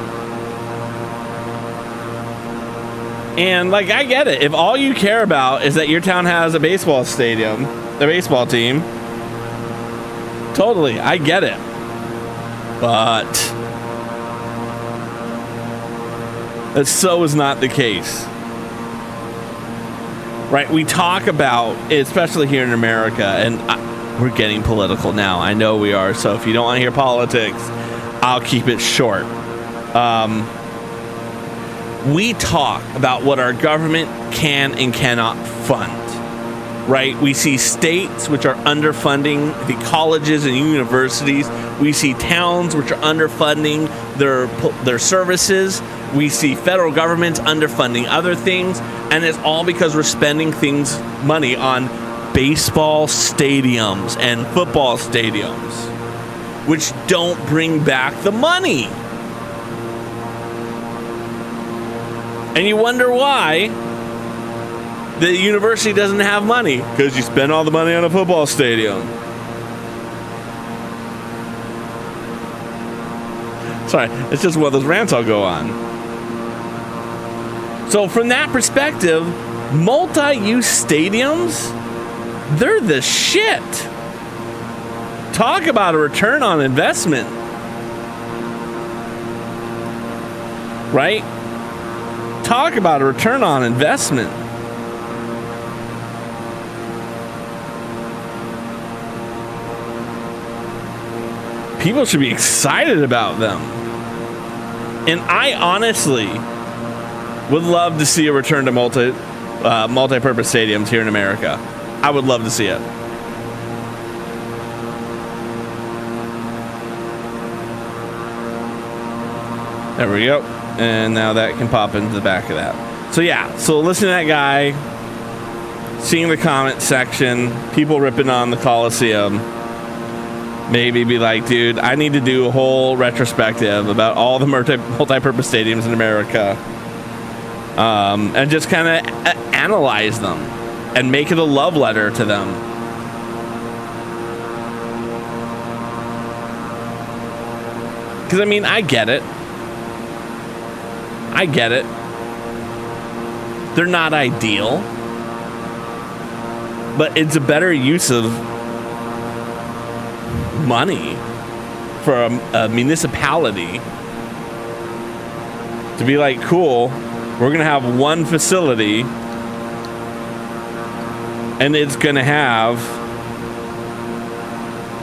And like, I get it. If all you care about is that your town has a baseball stadium, a baseball team, totally, I get it. But that so is not the case. Right? We talk about, especially here in America, and we're getting political now. I know we are. So if you don't want to hear politics, I'll keep it short. We talk about what our government can and cannot fund, right? We see states which are underfunding the colleges and universities. We see towns which are underfunding their services. We see federal governments underfunding other things, and it's all because we're spending money on baseball stadiums and football stadiums, which don't bring back the money. And you wonder why the university doesn't have money, because you spend all the money on a football stadium. Sorry, it's just one of those rants I'll go on. So from that perspective, multi-use stadiums, they're the shit. Talk about a return on investment. Right? Talk about a return on investment. People should be excited about them. And I honestly would love to see a return to multi-purpose stadiums here in America. I would love to see it. There we go. And now that can pop into the back of that. So yeah, so listen to that guy, seeing the comment section, people ripping on the Coliseum. Maybe be like, dude, I need to do a whole retrospective about all the multi-purpose stadiums in America. And just kind of analyze them and make it a love letter to them. Because, I mean, I get it. They're not ideal, but it's a better use of money for a municipality to be like, cool, we're going to have one facility and it's going to have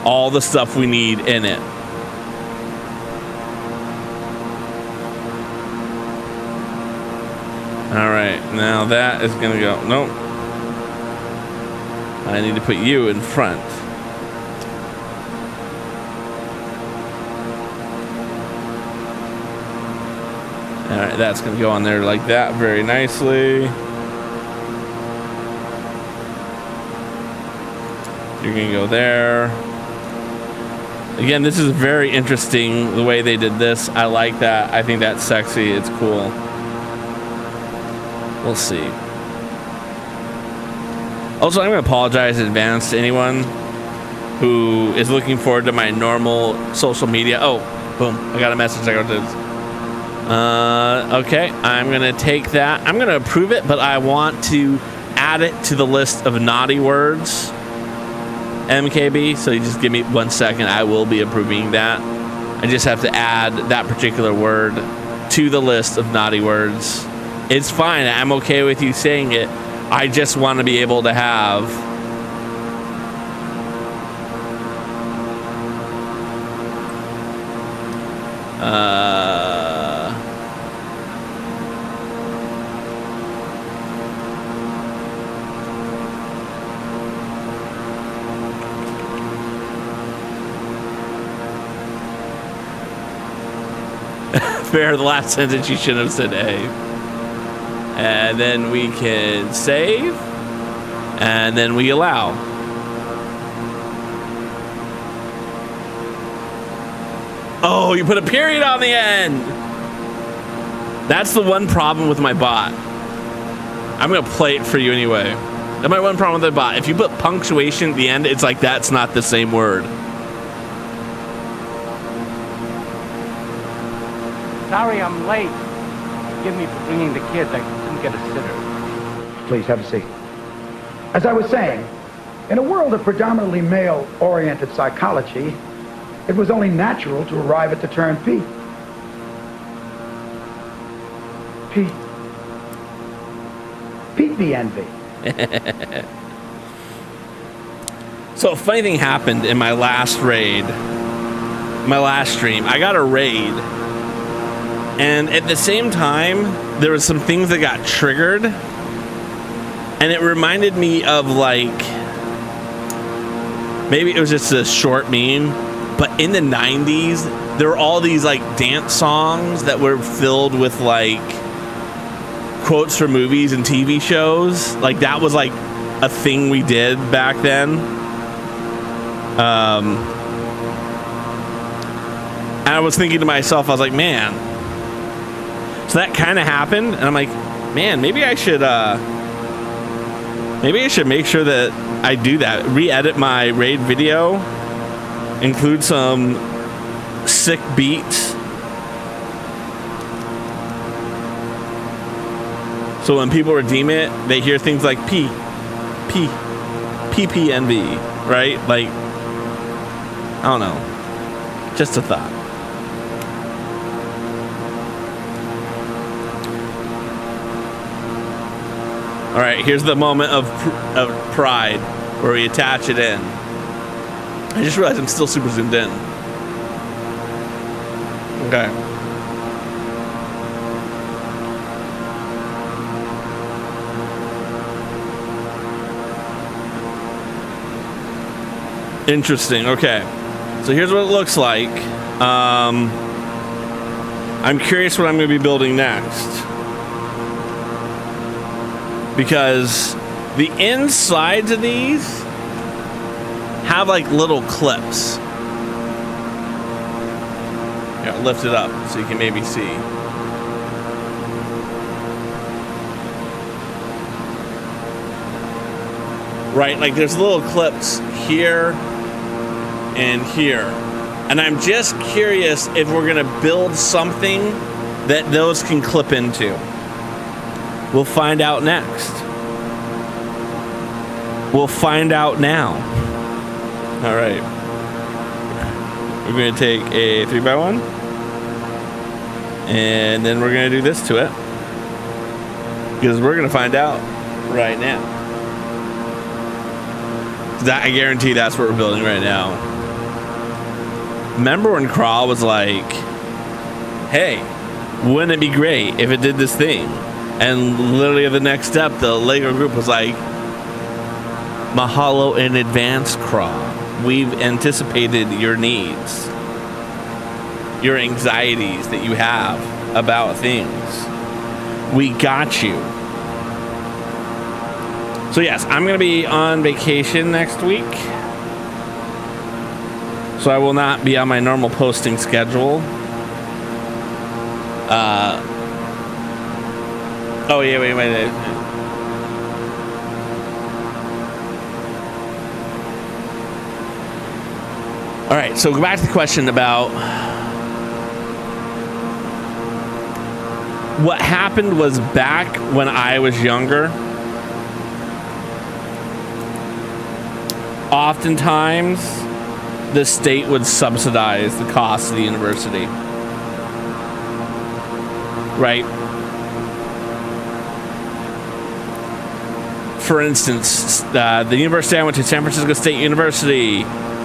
all the stuff we need in it. All right, now that is going to go. Nope. I need to put you in front. All right, that's going to go on there like that very nicely. You're going to go there. Again, this is very interesting the way they did this. I like that. I think that's sexy. It's cool. We'll see. Also, I'm going to apologize in advance to anyone who is looking forward to my normal social media. Oh, boom. I got a message. I got this. Okay, I'm going to take that. I'm going to approve it, but I want to add it to the list of naughty words. MKB, so you just give me 1 second. I will be approving that. I just have to add that particular word to the list of naughty words. It's fine. I'm okay with you saying it. I just want to be able to have spare the last sentence. You shouldn't have said A. And then we can save. And then we allow. Oh, you put a period on the end. That's the one problem with my bot. I'm going to play it for you anyway. That's my one problem with the bot. If you put punctuation at the end, it's like that's not the same word. Sorry I'm late. Forgive me for bringing the kids. I couldn't get a sitter. Please have a seat. As I was saying, in a world of predominantly male-oriented psychology, it was only natural to arrive at the term P. Pete the envy. So a funny thing happened in my last raid, my last stream. I got a raid, and at the same time, there was some things that got triggered, and it reminded me of like, maybe it was just a short meme, but in the 90s, there were all these like dance songs that were filled with like quotes from movies and TV shows. Like that was like a thing we did back then. And I was thinking to myself, I was like, man, so that kind of happened, and I'm like, man, maybe I should make sure that I do that. Re-edit my raid video, include some sick beats, so when people redeem it, they hear things like PPNV, right? Like, I don't know. Just a thought. All right, here's the moment of pride where we attach it in. I just realized I'm still super zoomed in. Okay. Interesting. Okay. So here's what it looks like. I'm curious what I'm going to be building next. Because the insides of these have like little clips. Here, I'll lift it up so you can maybe see. Right, like there's little clips here and here. And I'm just curious if we're gonna build something that those can clip into. We'll find out next. We'll find out now. All right. We're gonna take a 3x1, and then we're gonna do this to it, because we're gonna find out right now. I guarantee that's what we're building right now. Remember when Crawl was like, hey, wouldn't it be great if it did this thing? And literally the next step, the Lego group was like, mahalo in advance, Crawl. We've anticipated your needs, your anxieties that you have about things. We got you. So yes, I'm going to be on vacation next week. So I will not be on my normal posting schedule. Oh yeah, wait. All right, so go back to the question about what happened was back when I was younger. Oftentimes, the state would subsidize the cost of the university. Right? For instance, the university I went to, San Francisco State University,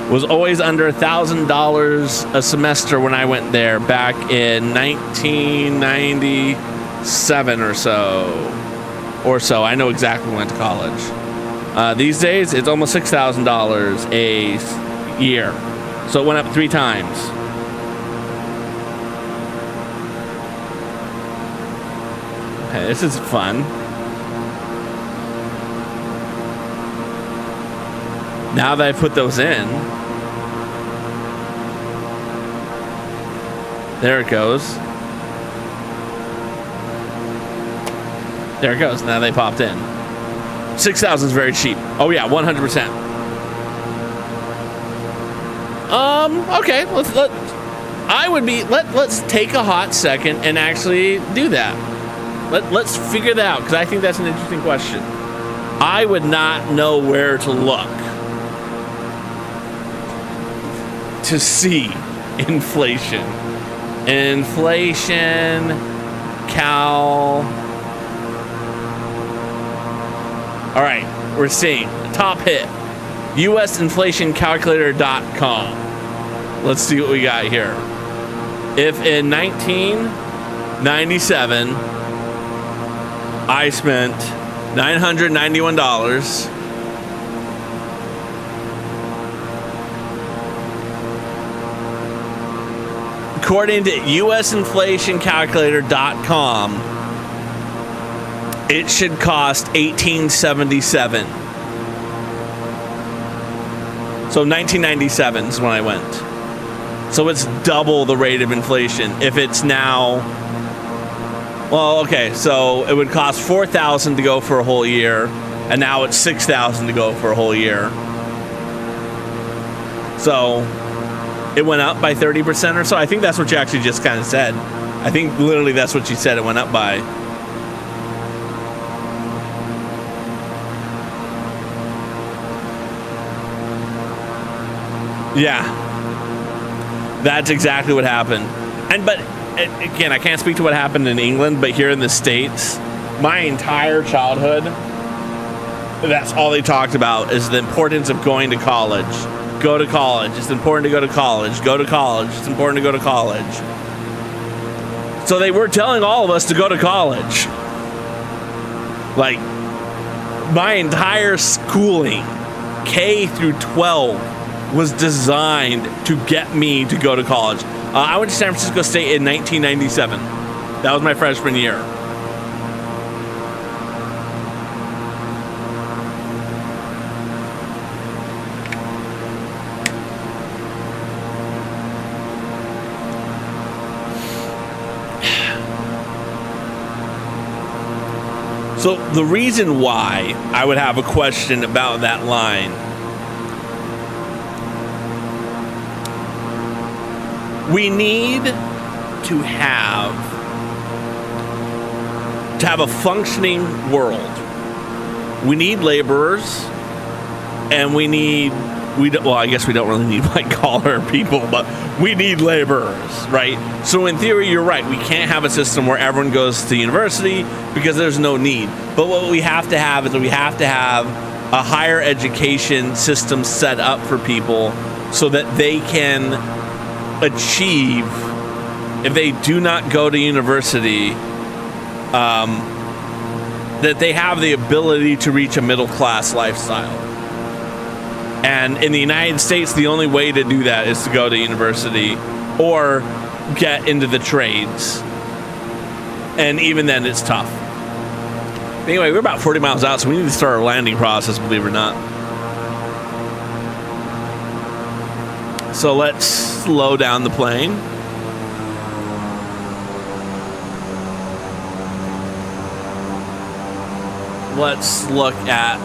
was always under $1,000 a semester when I went there back in 1997 or so. I know exactly when I went to college. These days, it's almost $6,000 a year. So it went up 3 times. this is fun. Now that I put those in, there it goes. There it goes. Now they popped in. 6,000 is very cheap. Oh yeah, 100%. Okay. Let's take a hot second and actually do that. Let's figure that out, because I think that's an interesting question. I would not know where to look to see inflation. Inflation, cal. All right, we're seeing top hit, usinflationcalculator.com. Let's see what we got here. If in 1997 I spent $991, according to usinflationcalculator.com, it should cost $1877. So 1997 is when I went. So it's double the rate of inflation. If it's now, well, okay, so it would cost $4,000 to go for a whole year, and now it's $6,000 to go for a whole year. So it went up by 30% or so. I think that's what you actually just kind of said. I think literally that's what you said it went up by. Yeah, that's exactly what happened. But again, I can't speak to what happened in England, but here in the States, my entire childhood, that's all they talked about is the importance of going to college. Go to college. It's important to go to college. Go to college. It's important to go to college. So they were telling all of us to go to college. Like, my entire schooling, K through 12, was designed to get me to go to college. I went to San Francisco State in 1997. That was my freshman year. So the reason why I would have a question about that line, we need to have a functioning world. We need laborers, and well, I guess we don't really need white collar people, but we need laborers, right? So in theory, you're right. We can't have a system where everyone goes to university because there's no need. But what we have to have is we have to have a higher education system set up for people so that they can achieve, if they do not go to university, that they have the ability to reach a middle class lifestyle. And in the United States, the only way to do that is to go to university or get into the trades. And even then, it's tough. Anyway, we're about 40 miles out, so we need to start our landing process, believe it or not. So let's slow down the plane. Let's look at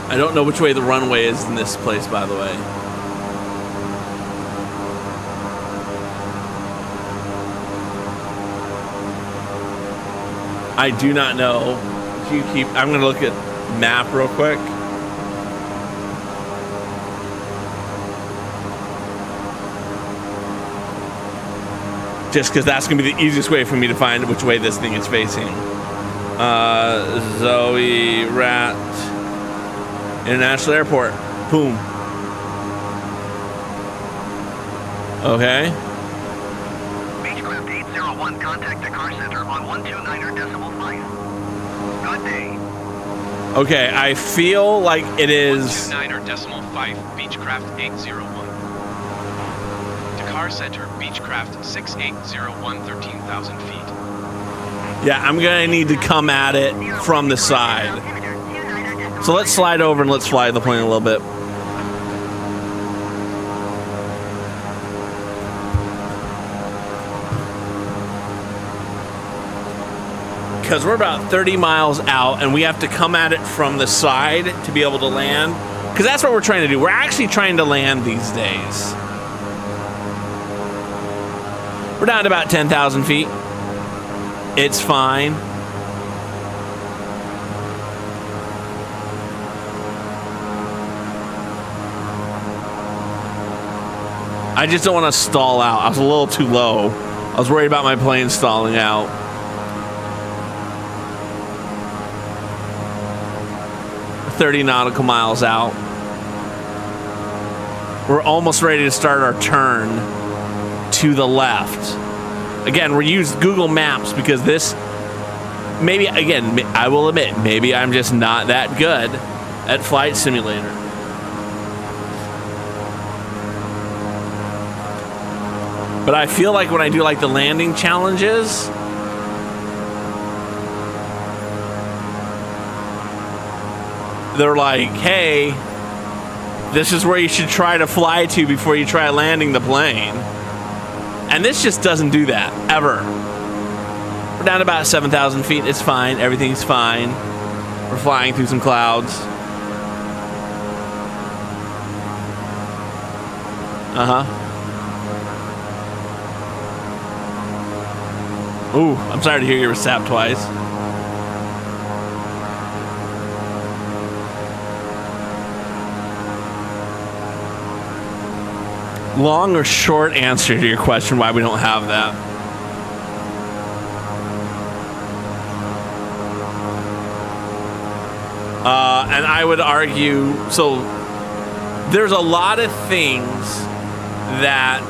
I don't know which way the runway is in this place, by the way. I do not know. I'm going to look at map real quick. Just because that's going to be the easiest way for me to find which way this thing is facing. Zouérat International Airport. Boom. Okay. Beechcraft 801, contact the car center on 129.5. Good day. Okay, I feel like it is 129.5, Beechcraft 801. Soar Center, Beechcraft 6801, 13,000 feet. Yeah, I'm gonna need to come at it from the side. So let's slide over and let's fly the plane a little bit. Because we're about 30 miles out and we have to come at it from the side to be able to land. Because that's what we're trying to do. We're actually trying to land these days. We're down to about 10,000 feet. It's fine. I just don't want to stall out. I was a little too low. I was worried about my plane stalling out. .30 nautical miles out. We're almost ready to start our turn to the left. Again, we use Google Maps because this, maybe, again, I will admit, maybe I'm just not that good at Flight Simulator. But I feel like when I do like the landing challenges, they're like, hey, this is where you should try to fly to before you try landing the plane. And this just doesn't do that, ever. We're down to about 7,000 feet. It's fine. Everything's fine. We're flying through some clouds. Ooh, I'm sorry to hear you were sapped twice. Long or short answer to your question why we don't have that? And I would argue, so there's a lot of things that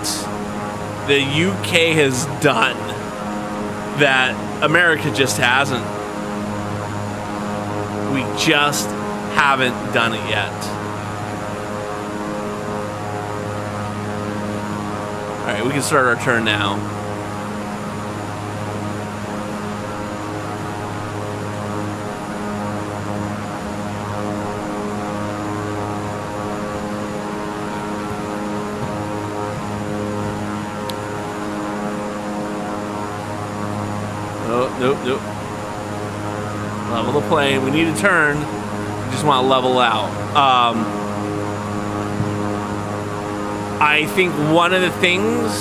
the UK has done that America just hasn't. We just haven't done it yet. All right, we can start our turn now. Nope. Level the plane. We need to turn. We just want to level out. I think one of the things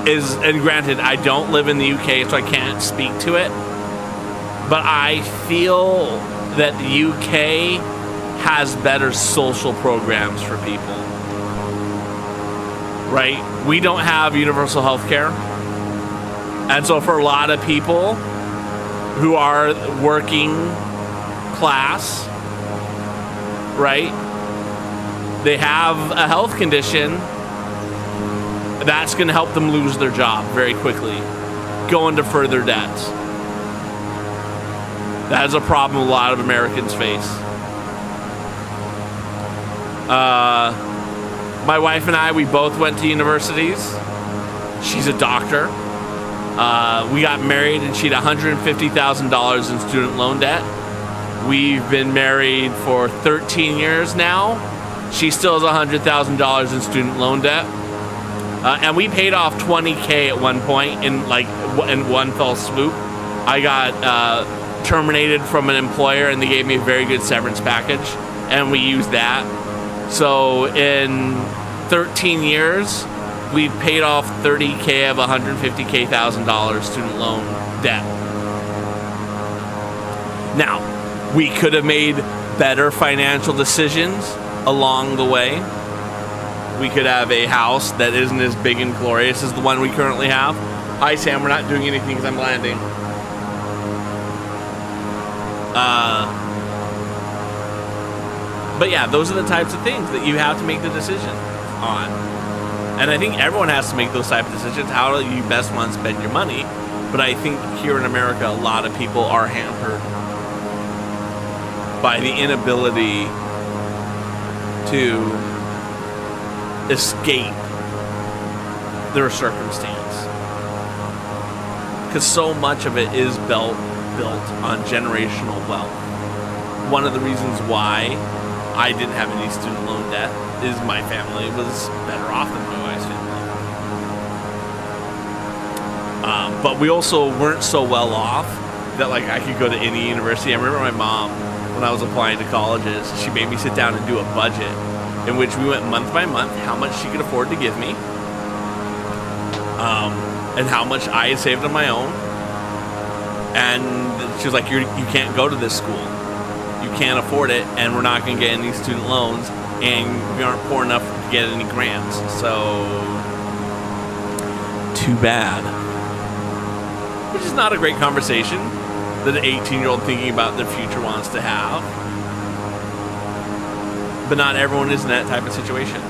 is, and granted, I don't live in the UK, so I can't speak to it, but I feel that the UK has better social programs for people. Right? We don't have universal health care. And so for a lot of people who are working class, right, they have a health condition that's going to help them lose their job very quickly, go into further debt. That is a problem a lot of Americans face. My wife and I, we both went to universities. She's a doctor. We got married and she had $150,000 in student loan debt. We've been married for 13 years now. She still has $100,000 in student loan debt. And we paid off $20K at one point in one fell swoop. I got terminated from an employer and they gave me a very good severance package and we used that. So in 13 years, we've paid off $30K of $150,000 student loan debt. Now, we could have made better financial decisions along the way. We could have a house that isn't as big and glorious as the one we currently have. Hi, Sam. We're not doing anything because I'm landing. But yeah, those are the types of things that you have to make the decision on. And I think everyone has to make those type of decisions. How do you best want to spend your money? But I think here in America, a lot of people are hampered by the inability to escape their circumstance. Because so much of it is built on generational wealth. One of the reasons why I didn't have any student loan debt is my family was better off than my wife's family. But we also weren't so well off that like I could go to any university. I remember my mom, when I was applying to colleges, she made me sit down and do a budget in which we went month by month how much she could afford to give me, and how much I had saved on my own. And she was like, you can't go to this school. You can't afford it, and we're not going to get any student loans, and we aren't poor enough to get any grants. So, too bad. Which is not a great conversation that an 18-year-old thinking about their future wants to have. But not everyone is in that type of situation.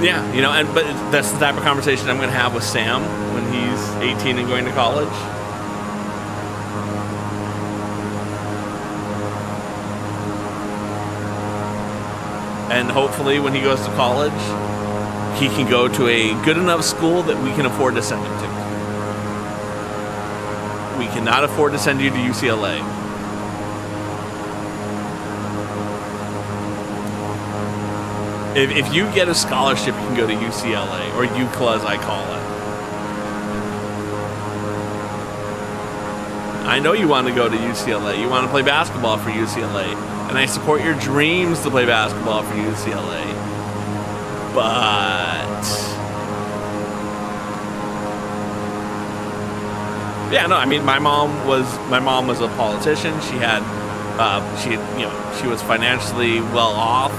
Yeah, but that's the type of conversation I'm going to have with Sam when he's 18 and going to college. And hopefully when he goes to college, he can go to a good enough school that we can afford to send him to. We cannot afford to send you to UCLA. If you get a scholarship, you can go to UCLA, or UCLA as I call it. I know you want to go to UCLA. You want to play basketball for UCLA. And I support your dreams to play basketball for UCLA. But... yeah, no, I mean, my mom was a politician. She was financially well off.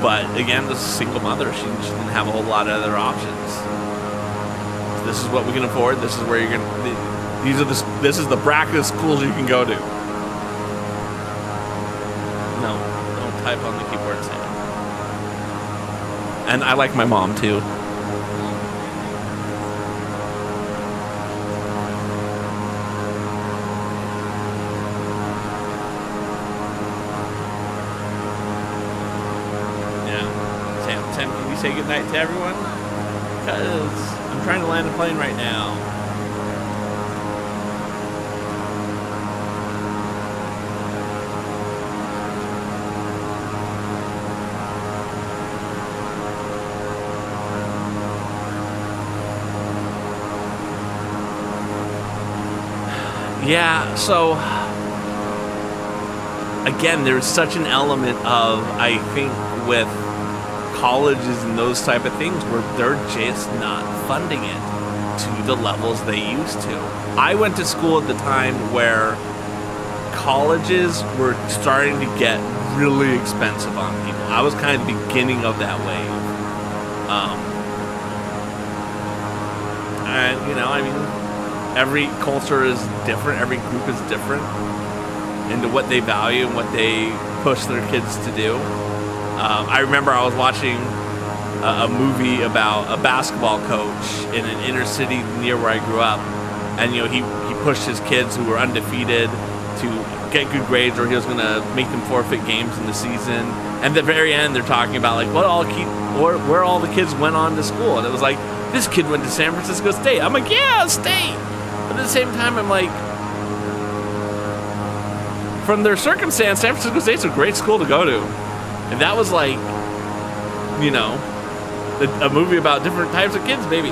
But again, this is a single mother. She didn't have a whole lot of other options. So this is what we can afford. This is where you're gonna. This is the bracket of schools you can go to. No, don't type on the keyboard, Sam. And I like my mom too. Say goodnight to everyone, because I'm trying to land a plane right now. Yeah, so again, there's such an element of, I think, with colleges and those type of things where they're just not funding it to the levels they used to. I went to school at the time where colleges were starting to get really expensive on people. I was kind of the beginning of that wave. And, every culture is different. Every group is different into what they value and what they push their kids to do. I remember I was watching a movie about a basketball coach in an inner city near where I grew up, and he pushed his kids who were undefeated to get good grades, or he was going to make them forfeit games in the season. And at the very end, they're talking about like where all the kids went on to school, and it was like, this kid went to San Francisco State. I'm like, yeah, State. But at the same time, I'm like, from their circumstance, San Francisco State's a great school to go to. And that was like, a movie about different types of kids, maybe.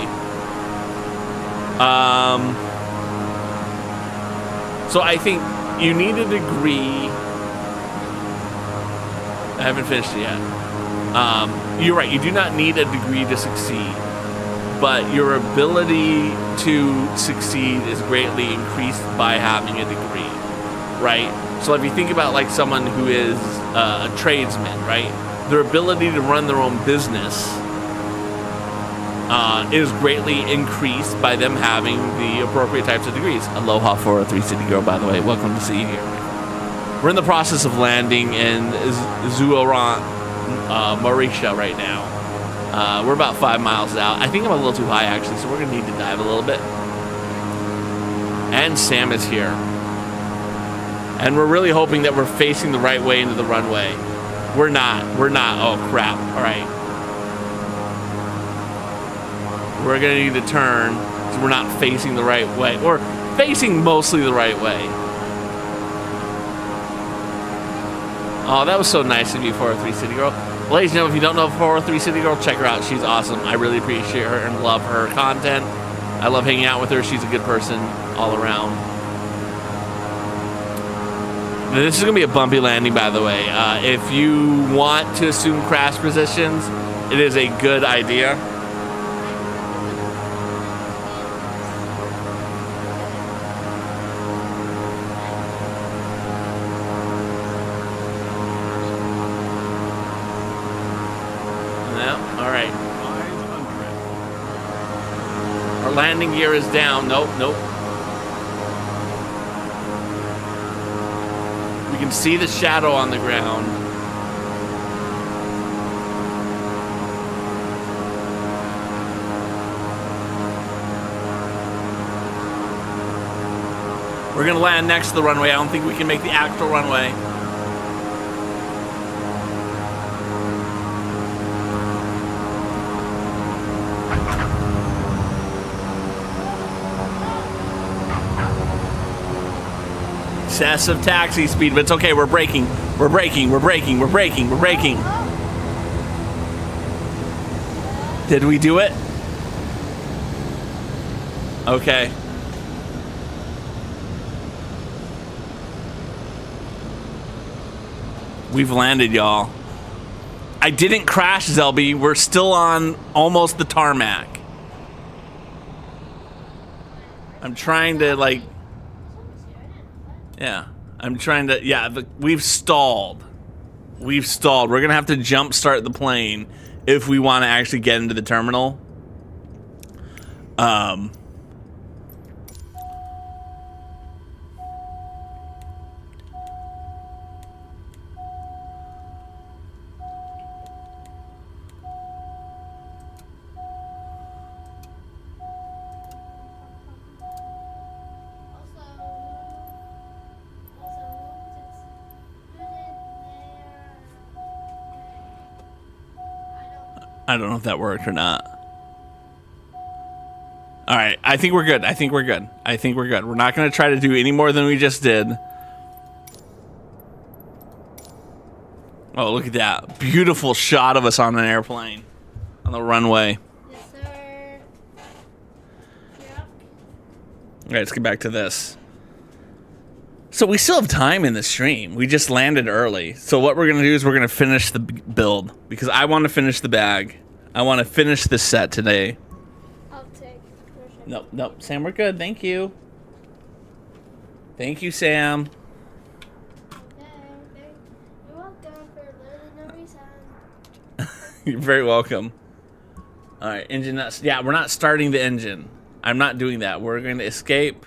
So I think you need a degree. I haven't finished it yet. You're right. You do not need a degree to succeed. But your ability to succeed is greatly increased by having a degree, right? So if you think about like someone who is a tradesman, right? Their ability to run their own business is greatly increased by them having the appropriate types of degrees. Aloha 403 City Girl, by the way. Welcome to see you here. We're in the process of landing in Zouérat, Mauritius right now. We're about 5 miles out. I think I'm a little too high, actually, so we're going to need to dive a little bit. And Sam is here. And we're really hoping that we're facing the right way into the runway. We're not. Oh, crap. All right. We're going to need to turn because we're not facing the right way. Or facing mostly the right way. Oh, that was so nice of you, 403 City Girl. Ladies and gentlemen, if you don't know 403 City Girl, check her out. She's awesome. I really appreciate her and love her content. I love hanging out with her. She's a good person all around. This is going to be a bumpy landing, by the way. If you want to assume crash positions, it is a good idea. All right. Our landing gear is down. Nope. We can see the shadow on the ground. We're gonna land next to the runway. I don't think we can make the actual runway. Excessive taxi speed, but it's okay. We're braking. Did we do it? Okay. We've landed, y'all. I didn't crash, Zelby. We're still on almost the tarmac. I'm trying to, like... Yeah, I'm trying to, we've stalled. We're going to have to jump start the plane if we want to actually get into the terminal. I don't know if that worked or not. All right, I think we're good. We're not going to try to do any more than we just did. Oh, look at that. Beautiful shot of us on an airplane. On the runway. Yes, sir. Yep. All right, let's get back to this. So we still have time in the stream. We just landed early. So what we're going to do is we're going to finish the build. Because I want to finish the bag. I want to finish the set today. I'll take. Nope. Sam, we're good. Thank you. Thank you, Sam. Okay. You're welcome for literally no reason. You're very welcome. All right, engine. Yeah, we're not starting the engine. I'm not doing that. We're going to escape.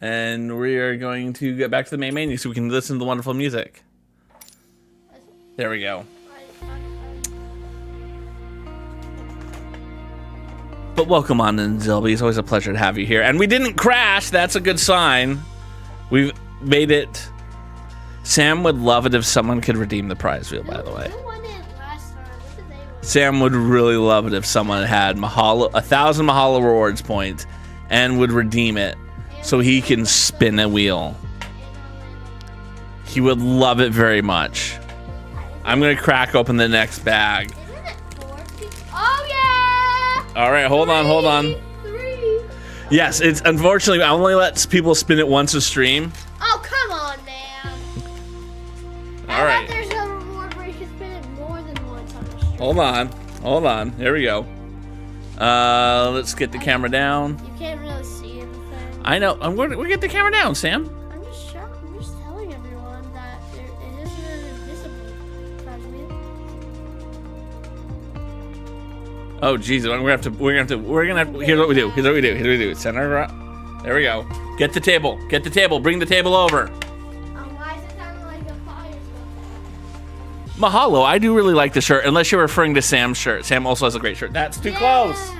And we are going to get back to the main menu so we can listen to the wonderful music. There we go. But welcome on in, Zilby. It's always a pleasure to have you here. And we didn't crash. That's a good sign. We've made it. Sam would love it if someone could redeem the prize wheel, by the way. Who won it last time? What did they win? Sam would really love it if someone had 1,000 Mahalo rewards points and would redeem it so he can spin a wheel. He would love it very much. I'm going to crack open the next bag. Isn't it 40? Oh, yeah! All right, hold on. 3. Yes, it's unfortunately, I only let people spin it once a stream. Oh, come on, man. All right. There's a reward where you can spin it more than once on the stream. Hold on. There we go. Let's get the camera down. You can't really see anything. I know. We'll get the camera down, Sam. I'm just telling everyone that it isn't really visible. Oh, Jesus. We're gonna have to. Here's what we do. Center. There we go. Get the table. Bring the table over. Why is it sounding like a fire? Mahalo. I do really like the shirt, unless you're referring to Sam's shirt. Sam also has a great shirt. That's too close.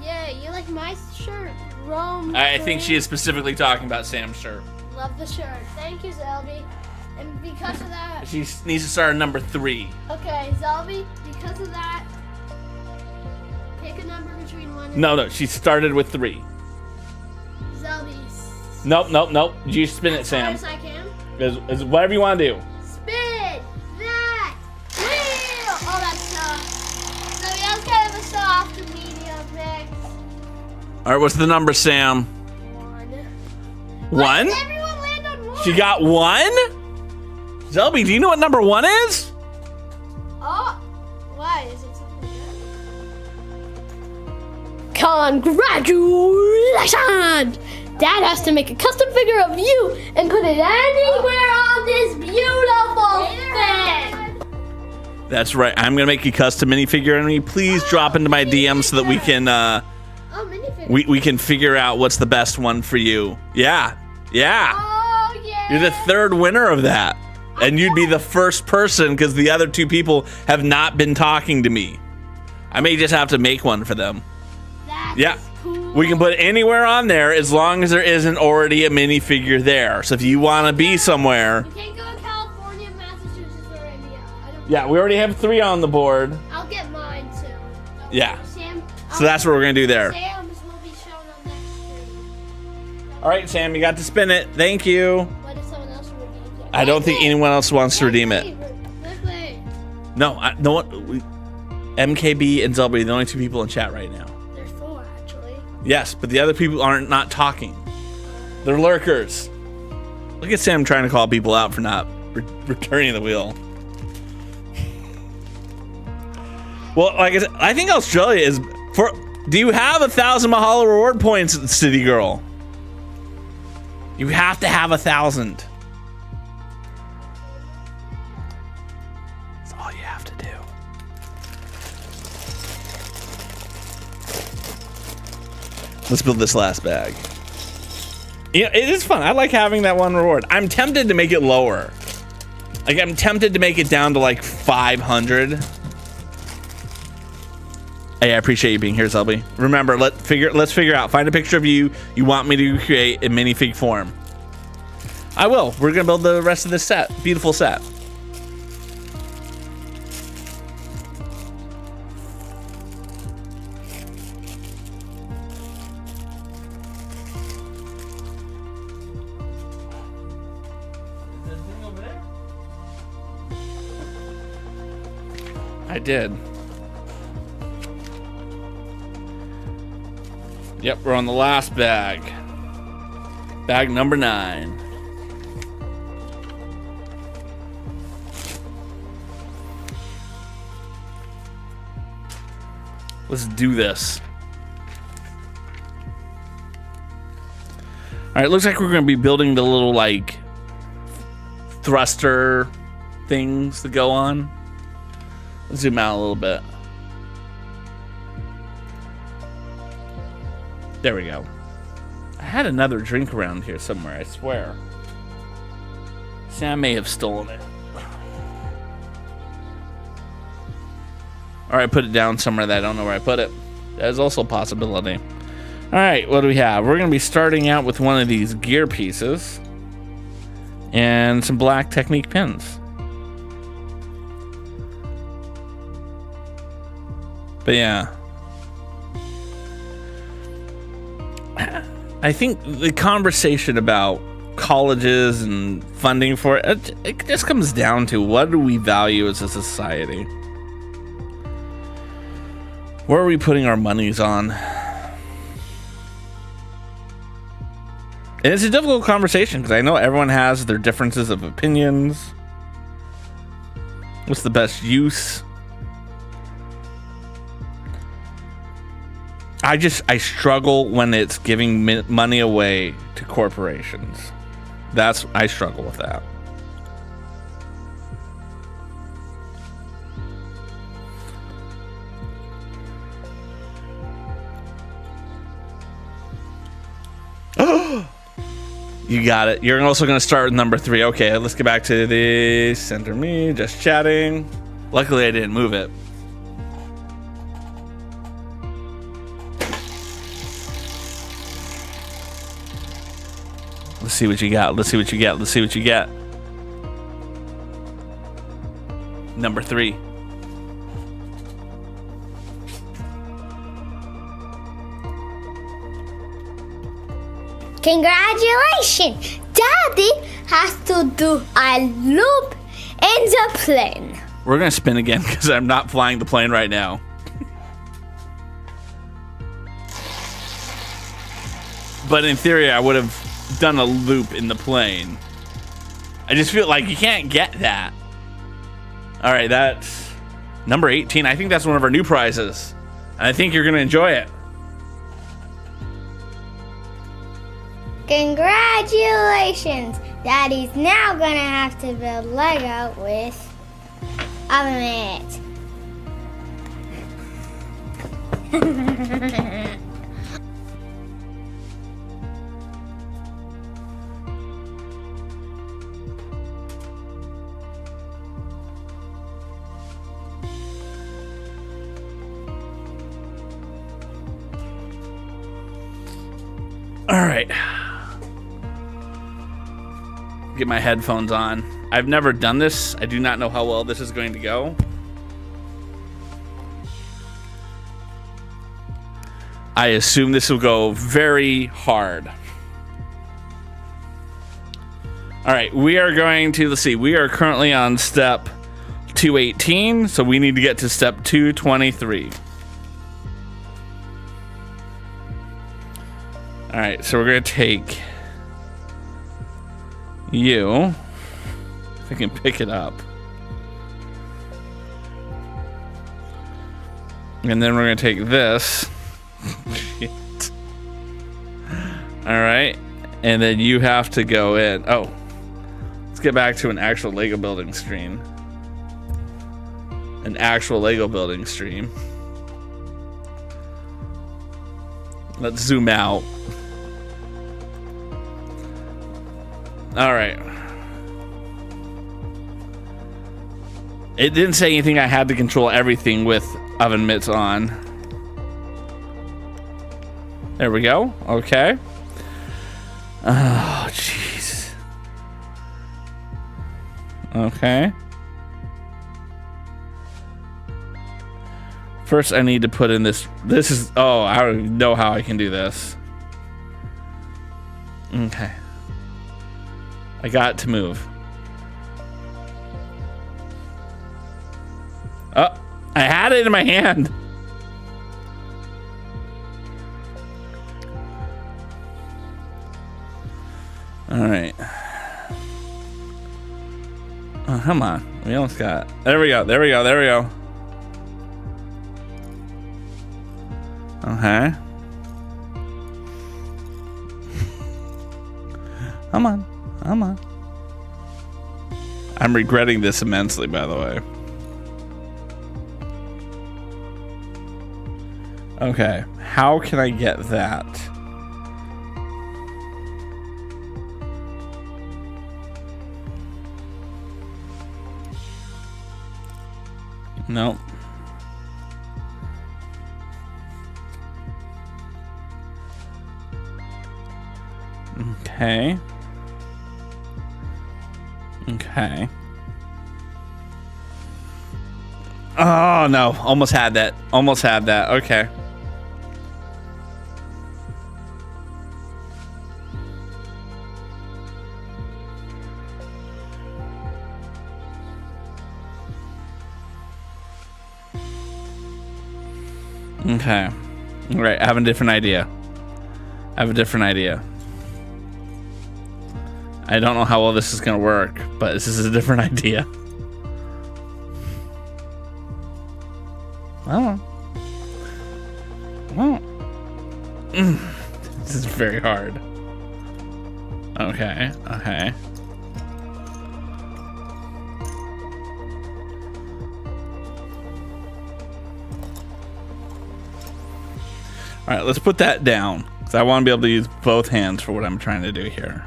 Yeah, you like my shirt, Rome. I think she is specifically talking about Sam's shirt. Love the shirt. Thank you, Zelby. And because of that, She needs to start at number 3. okay, Zelby, because of that, pick a number between 1 and No, she started with 3. Zelby. Nope. You spin it, As Sam. far as I can. Is whatever you want to do. Spin that wheel! Oh, that's soft. So yeah, it's kind of a soft to medium mix. All right, what's the number, Sam? 1. 1? Why did everyone land on 1? She got 1? Zelby, do you know what number 1 is? Oh, why is it something good? Congratulations! Dad has to make a custom figure of you and put it anywhere on this beautiful thing. That's right. I'm gonna make you custom minifigure, and please drop into my DM so that we can Oh, minifigure. we can figure out what's the best one for you. Yeah. Oh, yeah. You're the 3rd winner of that, and you'd be the first person because the other 2 people have not been talking to me. I may just have to make one for them. That's Yeah. cool. We can put it anywhere on there as long as there isn't already a minifigure there. So if you want to be somewhere, You can't go to California, Massachusetts, or India. I don't. yeah, we already have 3 on the board. I'll get mine too. Yeah. Sam. So that's what we're gonna do there. Sam's will be shown on next stream. All right, Sam, you got to spin it. Thank you. What if someone else redeems it? I don't think anyone else wants to redeem it. Quickly. No, no one. MKB and Zelby are the only 2 people in chat right now. There's 4 actually. Yes, but the other people aren't not talking. They're lurkers. Look at Sam trying to call people out for not returning the wheel. Well, like I said, I think Australia is for. Do you have 1,000 Mahalo reward points, City Girl? You have to have 1,000. That's all you have to do. Let's build this last bag. Yeah, it is fun. I like having that one reward. I'm tempted to make it lower. Like, I'm tempted to make it down to like 500. Hey, I appreciate you being here, Zelby. Remember, let's figure out. Find a picture of you want me to create in minifig form. I will. We're gonna build the rest of this set. Beautiful set. I did. Yep, we're on the last bag. Bag number 9. Let's do this. All right, looks like we're going to be building the little like thruster things that go on. Let's zoom out a little bit. There we go. I had another drink around here somewhere, I swear. Sam may have stolen it. Or I put it down somewhere that I don't know where I put it. That is also a possibility. All right, what do we have? We're going to be starting out with one of these gear pieces and some black Technique pins. But yeah. I think the conversation about colleges and funding for it, it just comes down to what do we value as a society? Where are we putting our monies on? And it's a difficult conversation because I know everyone has their differences of opinions. What's the best use? I struggle when it's giving money away to corporations. I struggle with that. You got it. You're also going to start with number 3. Okay, let's get back to the center me, just chatting. Luckily, I didn't move it. Let's see what you got. Let's see what you get. Let's see what you get. Number 3. Congratulations! Daddy has to do a loop in the plane. We're going to spin again because I'm not flying the plane right now. But in theory, I would have done a loop in the plane. I just feel like you can't get that. All right, that's number 18. I think that's one of our new prizes. And I think you're going to enjoy it. Congratulations! Daddy's now gonna have to build Lego with a mitt. All right. Get my headphones on. I've never done this. I do not know how well this is going to go. I assume this will go very hard. All right, we are going to, let's see, we are currently on step 218, so we need to get to step 223. All right, so we're going to take you, if I can pick it up. And then we're going to take this. Shit. All right, and then you have to go in. Oh, let's get back to an actual Lego building stream. An actual Lego building stream. Let's zoom out. All right. It didn't say anything I had to control everything with oven mitts on. There we go. Okay. Oh, jeez. Okay. First, I need to put in this. This is. Oh, I don't even know how I can do this. Okay. I got it to move. Oh, I had it in my hand. All right. Oh, come on. We almost got it. There we go. There we go. There we go. Okay. Come on. Come on. I'm regretting this immensely, by the way. Okay. How can I get that? Nope. Okay. Okay. Oh, no. Almost had that. Almost had that. Okay. Okay. All right. I have a different idea. I have a different idea. I don't know how well this is going to work, but this is a different idea. Oh. Oh. This is very hard. Okay. Okay. All right, let's put that down because I want to be able to use both hands for what I'm trying to do here.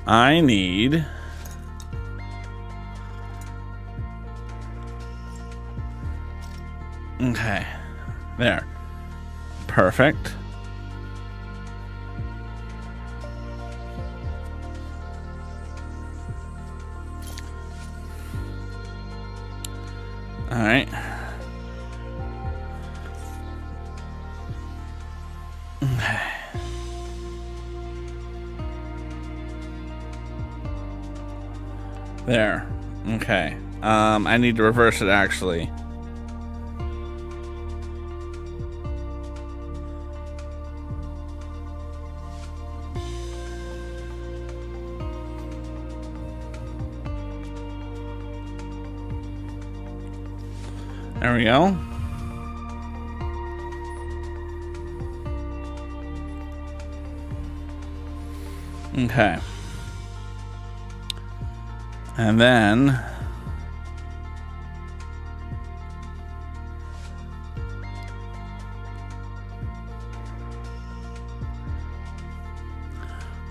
I need okay, there, perfect. All right. There. Okay. I need to reverse it actually. There we go. Okay. And then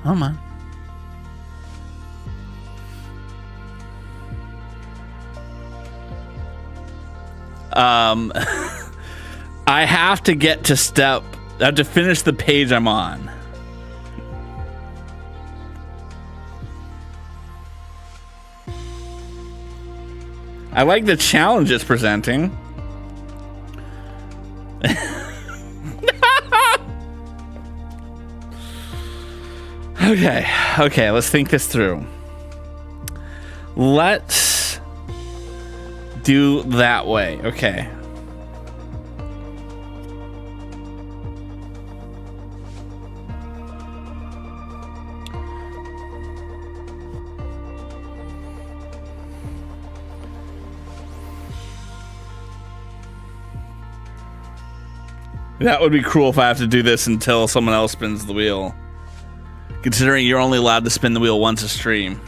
come on. I have to get to I have to finish the page I'm on. I like the challenge it's presenting. Okay, let's think this through. Let's do that way. Okay. That would be cruel if I have to do this until someone else spins the wheel. Considering you're only allowed to spin the wheel once a stream.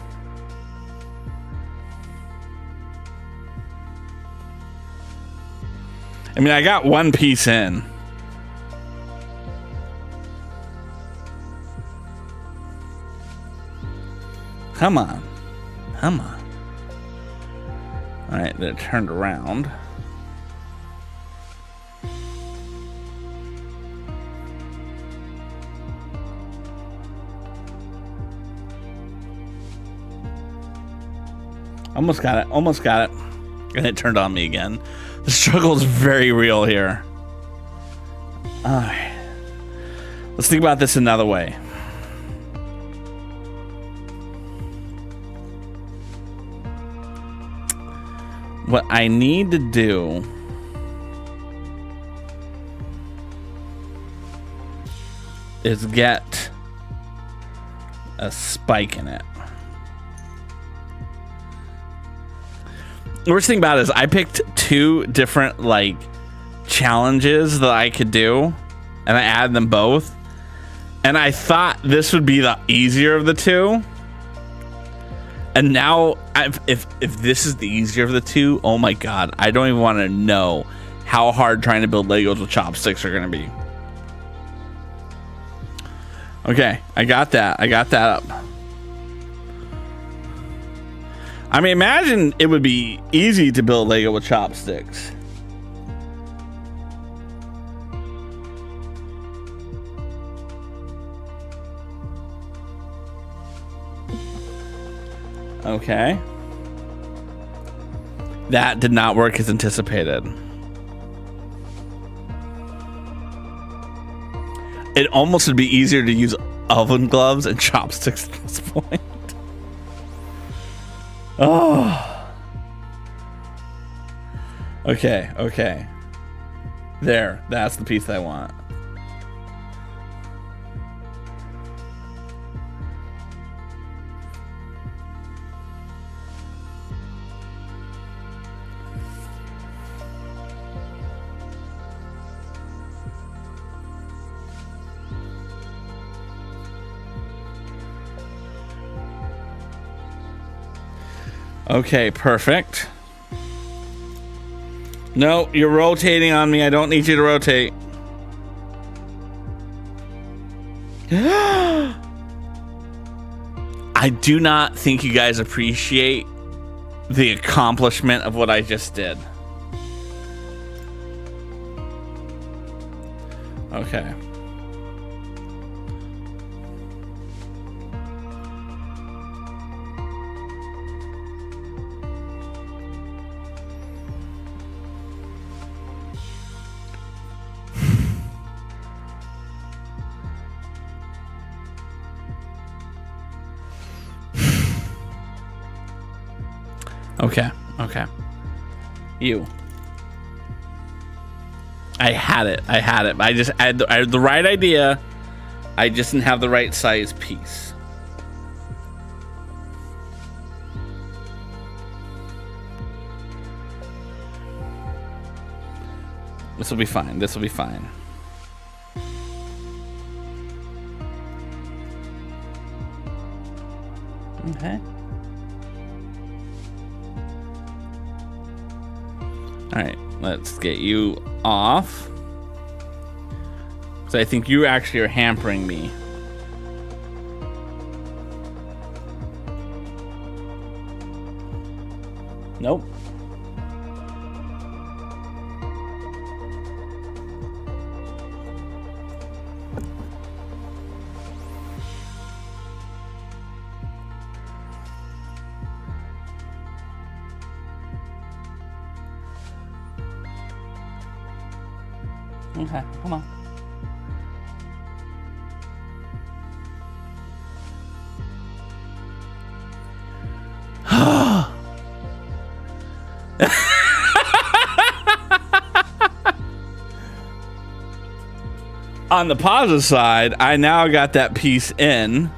I mean, I got one piece in. Come on. Come on. All right, then it turned around. Almost got it. Almost got it. And it turned on me again. The struggle is very real here. Alright. Let's think about this another way. What I need to do is get a spike in it. The worst thing about it is I picked two different like challenges that I could do, and I added them both, and I thought this would be the easier of the two, and now if this is the easier of the two, oh my god, I don't even want to know how hard trying to build Legos with chopsticks are gonna be. Okay, I got that up. I mean, imagine it would be easy to build Lego with chopsticks. Okay. That did not work as anticipated. It almost would be easier to use oven gloves and chopsticks at this point. Oh. Okay. There, that's the piece I want. Okay, perfect. No, you're rotating on me. I don't need you to rotate. I do not think you guys appreciate the accomplishment of what I just did. Okay. Okay. Okay. You. I had it. I had the right idea. I just didn't have the right size piece. This will be fine. This will be fine. Okay. All right, let's get you off. So I think you actually are hampering me. Nope. Okay, come on. On the positive side, I now got that piece in.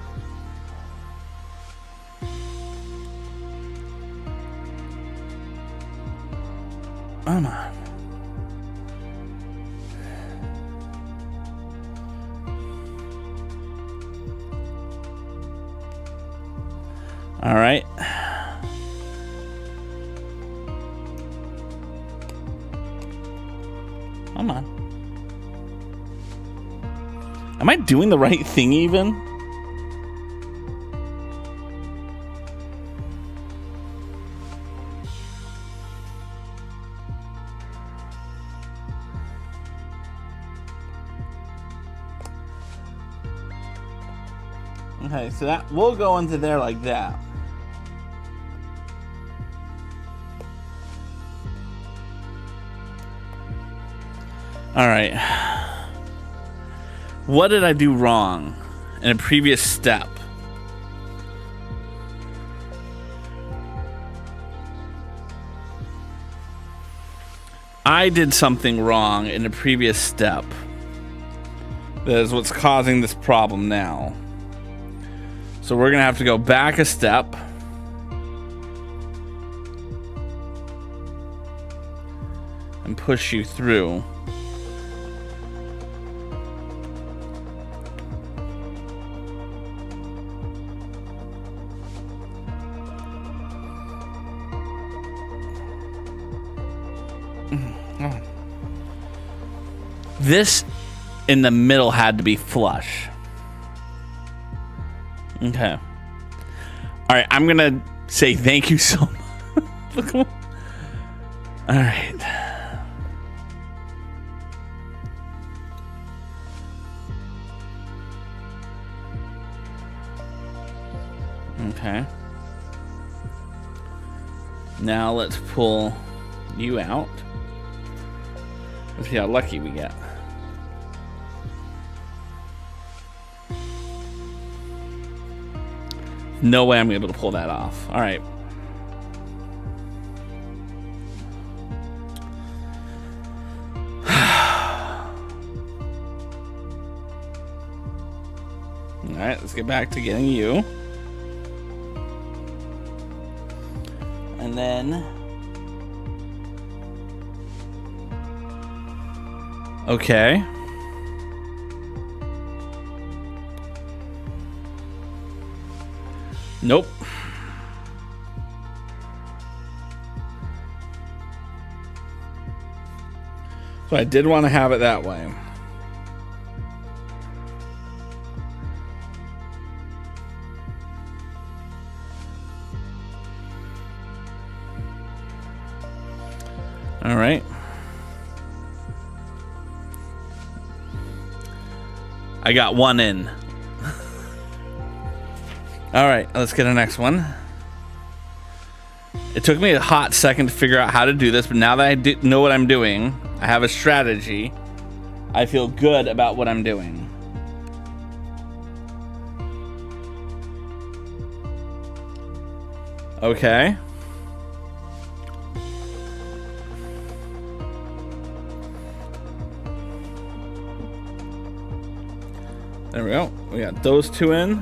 Come on. All right. Come on. Am I doing the right thing even? Okay, so that will go into there like that. All right. What did I do wrong in a previous step? I did something wrong in a previous step. That is what's causing this problem now. So we're gonna have to go back a step. And push you through. This in the middle had to be flush. Okay. All right, I'm gonna say thank you so much. All right. Okay. Now let's pull you out. Let's see how lucky we get. No way I'm able to pull that off. All right. All right, let's get back to getting you. And then... Okay. Nope. So I did want to have it that way. All right. I got one in. All right, let's get the next one. It took me a hot second to figure out how to do this, but now that I know what I'm doing, I have a strategy. I feel good about what I'm doing. Okay. There we go. We got those two in.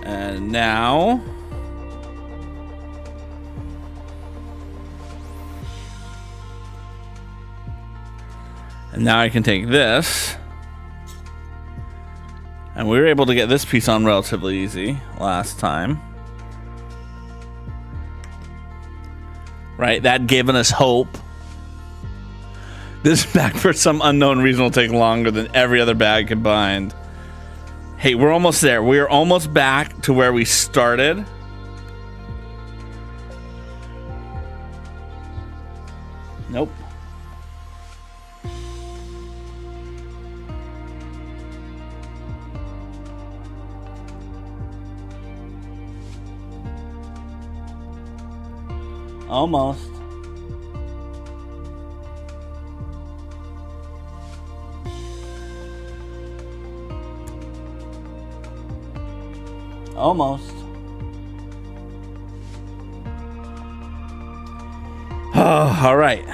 And now... And now I can take this. And we were able to get this piece on relatively easy last time. Right? That given us hope. This bag, for some unknown reason, will take longer than every other bag combined. Hey, we're almost there. We're almost back to where we started. Nope. Almost. Almost. Oh, all right.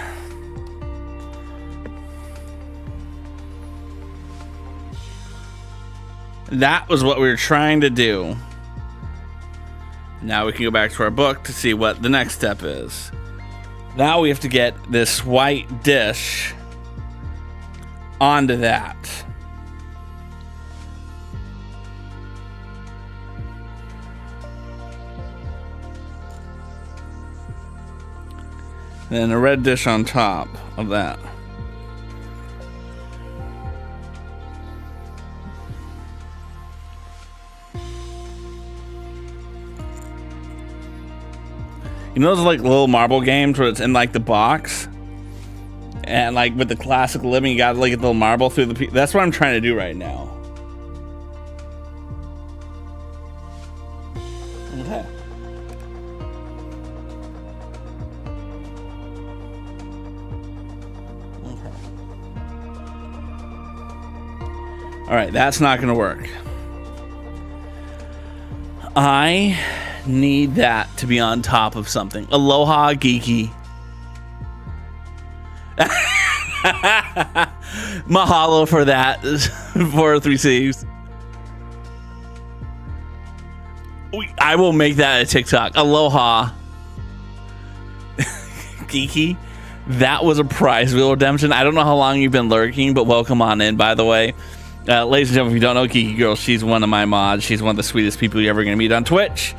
That was what we were trying to do. Now we can go back to our book to see what the next step is. Now we have to get this white dish onto that. Then a red dish on top of that. You know those like little marble games where it's in like the box? And like with the classic living, you gotta like get the little marble through the... That's what I'm trying to do right now. Okay. All right, that's not gonna work. I need that to be on top of something. Aloha, geeky. Mahalo for that. 403Cs. I will make that a TikTok. Aloha. Geeky. That was a prize wheel redemption. I don't know how long you've been lurking, but welcome on in, by the way. Ladies and gentlemen, if you don't know Geeky Girl, she's one of my mods. She's one of the sweetest people you're ever going to meet on Twitch.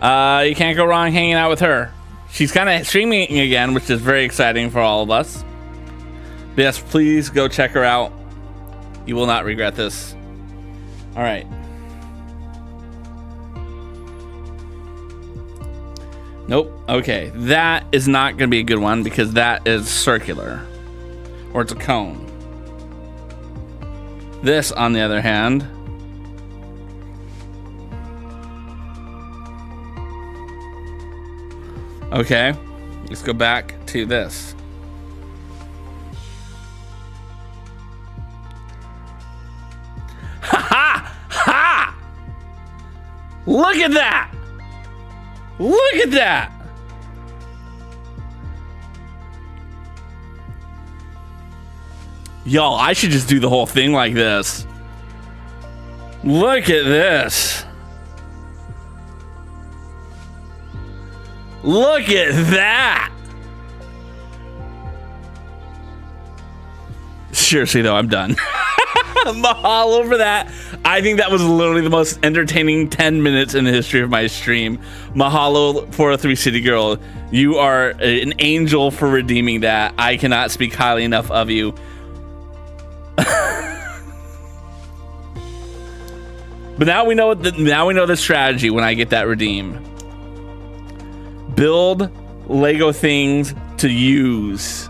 You can't go wrong hanging out with her. She's kind of streaming again, which is very exciting for all of us. But yes, please go check her out. You will not regret this. All right. Nope. Okay. That is not going to be a good one because that is circular. Or it's a cone. This, on the other hand... Okay, let's go back to this. Ha ha! Ha! Look at that! Look at that! Y'all, I should just do the whole thing like this. Look at this. Look at that! Seriously though, I'm done. Mahalo for that. I think that was literally the most entertaining 10 minutes in the history of my stream. Mahalo 403 City Girl. You are an angel for redeeming that. I cannot speak highly enough of you. But now we know the strategy when I get that redeem. Build Lego things to use.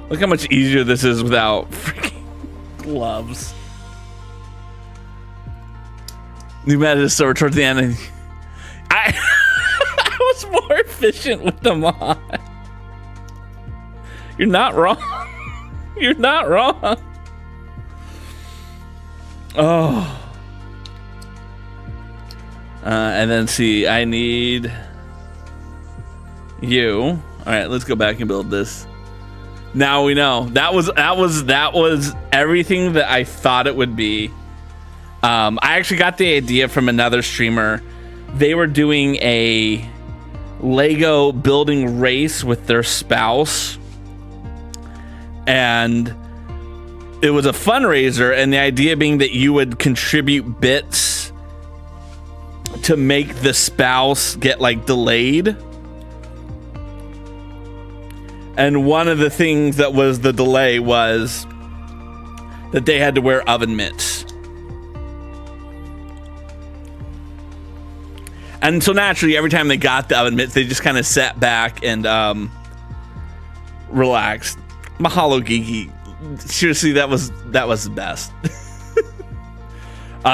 Look how much easier this is without freaking gloves. New meta store towards the end. I was more efficient with the mod. You're not wrong. You're not wrong. Oh. And then see, I need you. All right, let's go back and build this Now we know. That was everything that I thought it would be. I actually got the idea from another streamer. They were doing a Lego building race with their spouse, and it was a fundraiser, and the idea being that you would contribute bits to make the spouse get like delayed. And one of the things that was the delay was that they had to wear oven mitts. And so naturally, every time they got the oven mitts, they just kind of sat back and relaxed. Mahalo, Geeky. Seriously, that was the best.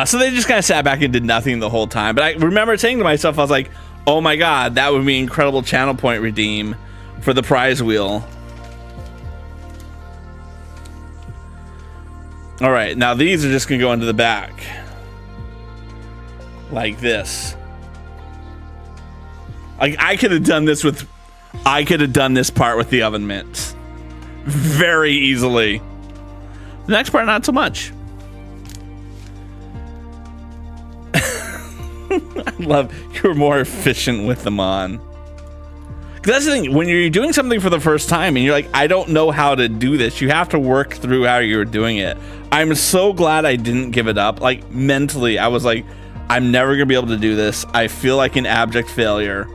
So they just kind of sat back and did nothing the whole time. But I remember saying to myself, I was like, oh my god, that would be incredible channel point redeem for the prize wheel. All right, now these are just gonna go into the back like this. Like I could have done this part with the oven mitts very easily. The next part, not so much. I love you're more efficient with them on. That's the thing, when you're doing something for the first time and you're like, I don't know how to do this, you have to work through how you're doing it. I'm so glad I didn't give it up. Like mentally, I was like, I'm never gonna be able to do this. I feel like an abject failure.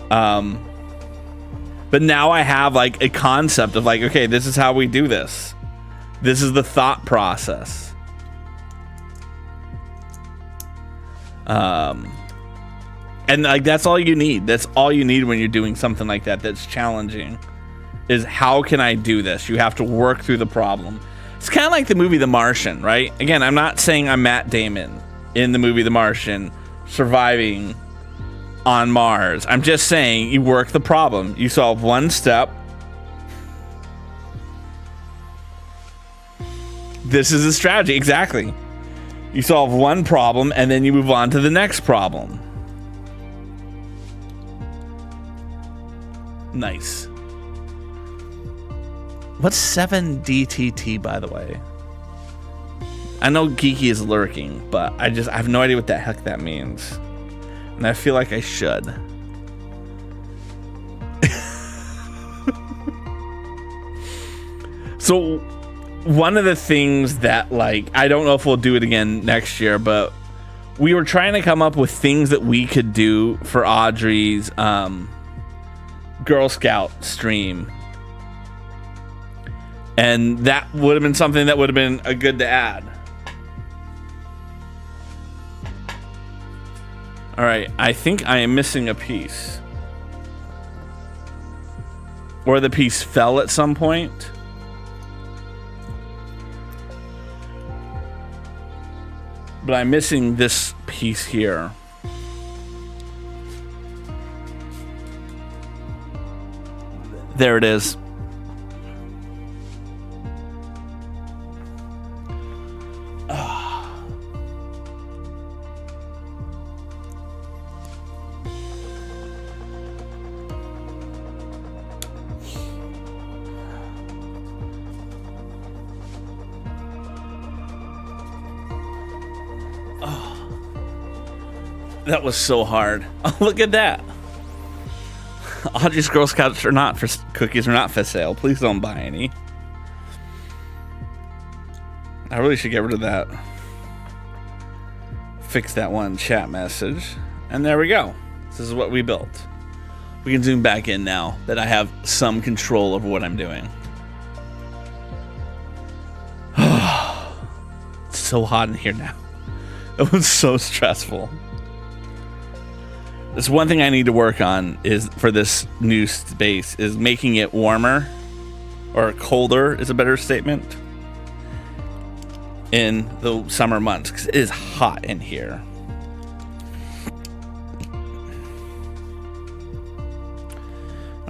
But now I have like a concept of like, okay, this is how we do this. This is the thought process. And like that's all you need. That's all you need when you're doing something like that that's challenging, is how can I do this? You have to work through the problem. It's kind of like the movie The Martian, right? Again, I'm not saying I'm Matt Damon in the movie The Martian surviving on Mars. I'm just saying you work the problem. You solve one step. This is a strategy. Exactly. You solve one problem and then you move on to the next problem. Nice. What's 7DTT, by the way? I know Geeky is lurking, but I have no idea what the heck that means. And I feel like I should. So one of the things that, like, I don't know if we'll do it again next year, but we were trying to come up with things that we could do for Audrey's Girl Scout stream. And that would have been something that would have been a good to add. All right, I think I am missing a piece. Or the piece fell at some point. But I'm missing this piece here. There it is. That was so hard. Oh, look at that. Audrey's Girl Scouts cookies are not for sale. Please don't buy any. I really should get rid of that. Fix that one chat message. And there we go. This is what we built. We can zoom back in now that I have some control over what I'm doing. It's so hot in here now. It was so stressful. There's one thing I need to work on is for this new space is making it warmer, or colder is a better statement, in the summer months, because it is hot in here.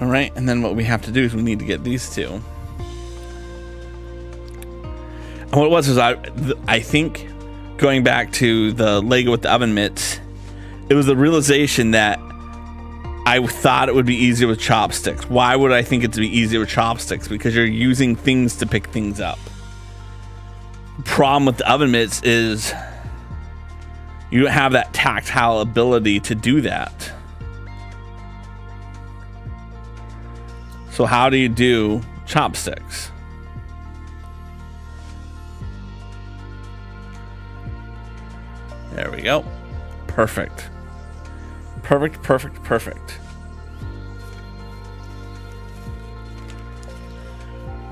All right, and then what we have to do is we need to get these two. And what it was I think going back to the Lego with the oven mitts, it was the realization that I thought it would be easier with chopsticks. Why would I think it'd be easier with chopsticks? Because you're using things to pick things up. Problem with the oven mitts is you don't have that tactile ability to do that. So how do you do chopsticks? There we go. Perfect. Perfect, perfect, perfect.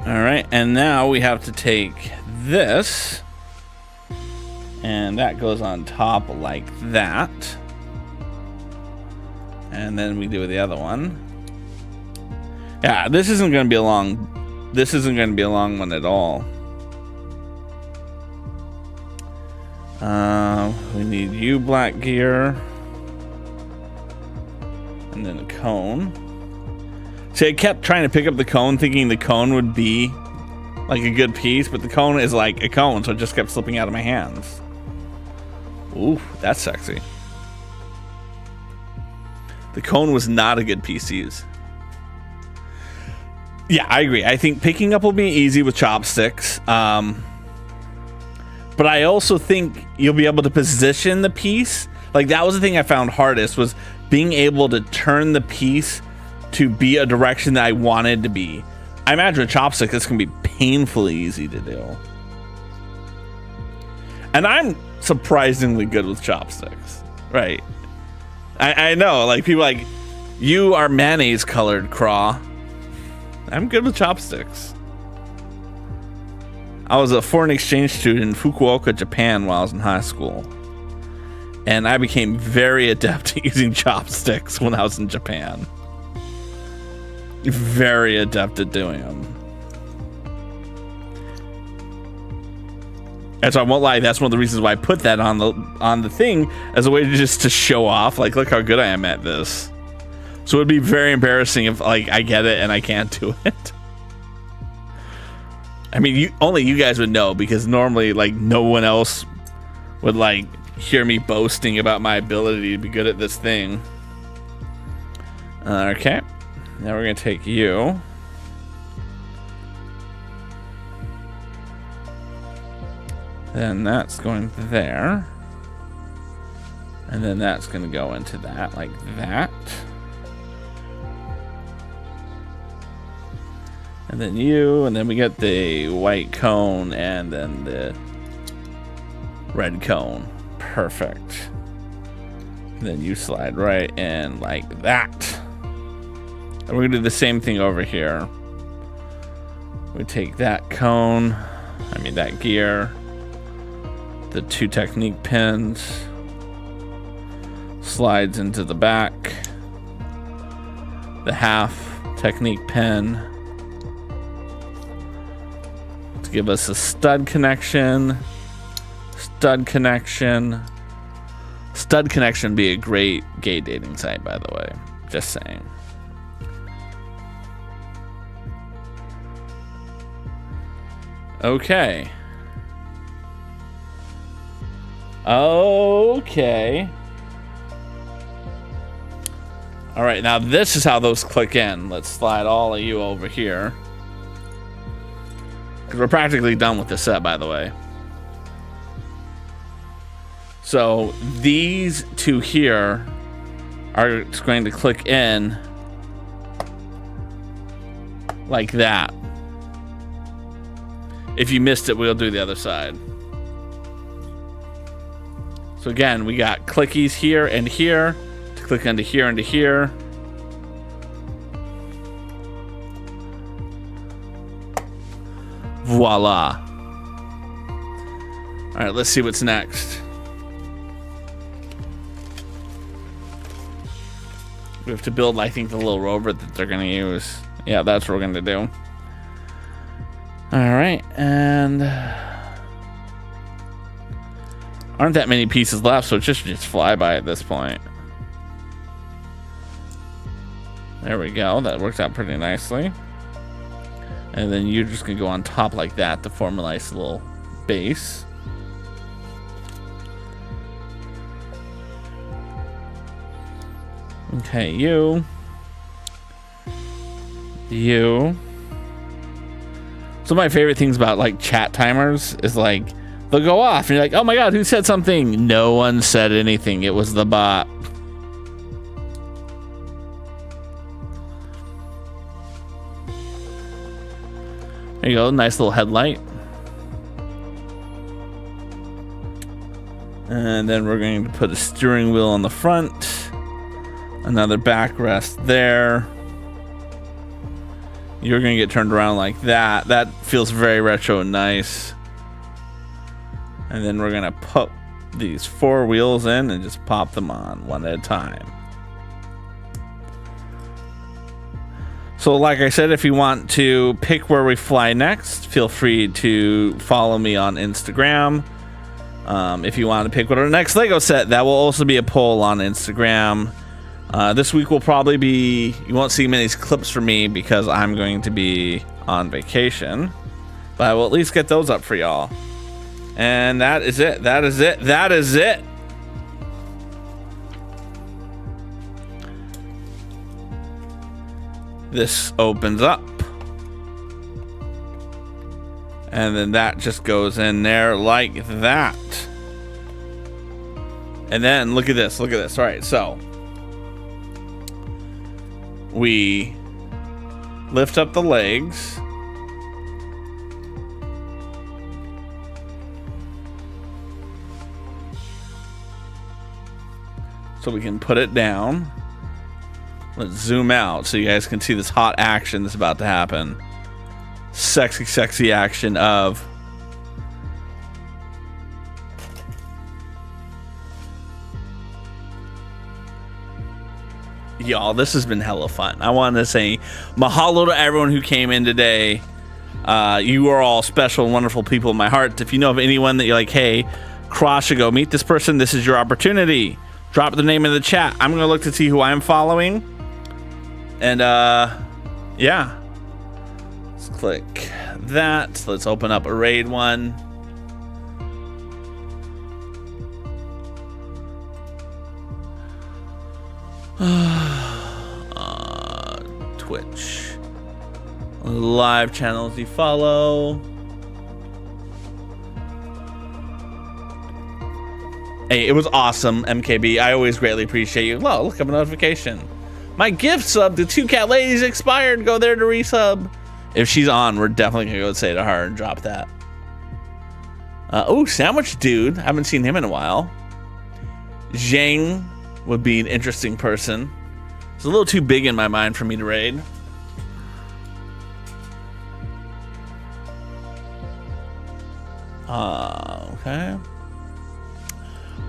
All right, and now we have to take this, and that goes on top like that. And then we do the other one. Yeah, this isn't going to be a long one at all. We need U black gear. And then a cone. See, I kept trying to pick up the cone, thinking the cone would be like a good piece, but the cone is like a cone, so it just kept slipping out of my hands. Ooh, that's sexy. The cone was not a good piece to use. Yeah, I agree. I think picking up will be easy with chopsticks. But I also think you'll be able to position the piece. Like, that was the thing I found hardest, was being able to turn the piece to be a direction that I wanted to be. I imagine a chopstick, this can be painfully easy to do. And I'm surprisingly good with chopsticks, right? I know, like, people like, you are mayonnaise colored, Craw. I'm good with chopsticks. I was a foreign exchange student in Fukuoka, Japan while I was in high school. And I became very adept at using chopsticks when I was in Japan. Very adept at doing them. And so I won't lie, that's one of the reasons why I put that on the thing, as a way to just to show off, like, look how good I am at this. So it'd be very embarrassing if, like, I get it and I can't do it. I mean, only you guys would know, because normally, like, no one else would, like, hear me boasting about my ability to be good at this thing. Okay. Now we're going to take you. Then that's going there. And then that's going to go into that, like that. And then you, and then we get the white cone, and then the red cone. Perfect. And then you slide right in like that. And we're gonna do the same thing over here. We take that cone, that gear, the 2 technique pins, slides into the back, the half technique pin, give us a stud connection. Stud connection would be a great gay dating site, by the way. Just saying. Okay. Okay. All right, now this is how those click in. Let's slide all of you over here. Because we're practically done with this set, by the way. So these 2 here are going to click in like that. If you missed it, we'll do the other side. So again, we got clickies here and here to click into here and to here. Voila. All right, let's see what's next. We have to build, I think, the little rover that they're going to use. Yeah, that's what we're going to do. All right, and aren't that many pieces left, so it just fly by at this point. There we go. That works out pretty nicely. And then you're just going to go on top like that to form a nice little base. Okay, you. So my favorite things about like chat timers is like they'll go off and you're like, oh my god, who said something? No one said anything. It was the bot. There you go, nice little headlight. And then we're going to put a steering wheel on the front. Another backrest there. You're going to get turned around like that. That feels very retro and nice. And then we're going to put these 4 wheels in and just pop them on one at a time. So like I said, if you want to pick where we fly next, feel free to follow me on Instagram. If you want to pick what our next Lego set, that will also be a poll on Instagram. This week will probably be, you won't see many clips from me because I'm going to be on vacation, but I will at least get those up for y'all. And that is it. That is it. That is it. This opens up. And then that just goes in there like that. And then look at this. Look at this. All right. So we lift up the legs. So we can put it down. Let's zoom out so you guys can see this hot action that's about to happen. Sexy, sexy action of y'all. This has been hella fun. I want to say mahalo to everyone who came in today. You are all special and wonderful people in my heart. If you know of anyone that you're like, hey, Cross should go meet this person, this is your opportunity. Drop the name in the chat. I'm gonna look to see who I'm following. And yeah. Let's click that. Let's open up a raid one. Twitch. Live channels you follow. Hey, it was awesome, MKB. I always greatly appreciate you. Oh, look, I have a notification. My gift sub to 2 Cat Ladies expired. Go there to resub. If she's on, we're definitely gonna go say to her and drop that. Oh, Sandwich Dude. I haven't seen him in a while. Zhang would be an interesting person. It's a little too big in my mind for me to raid. Okay.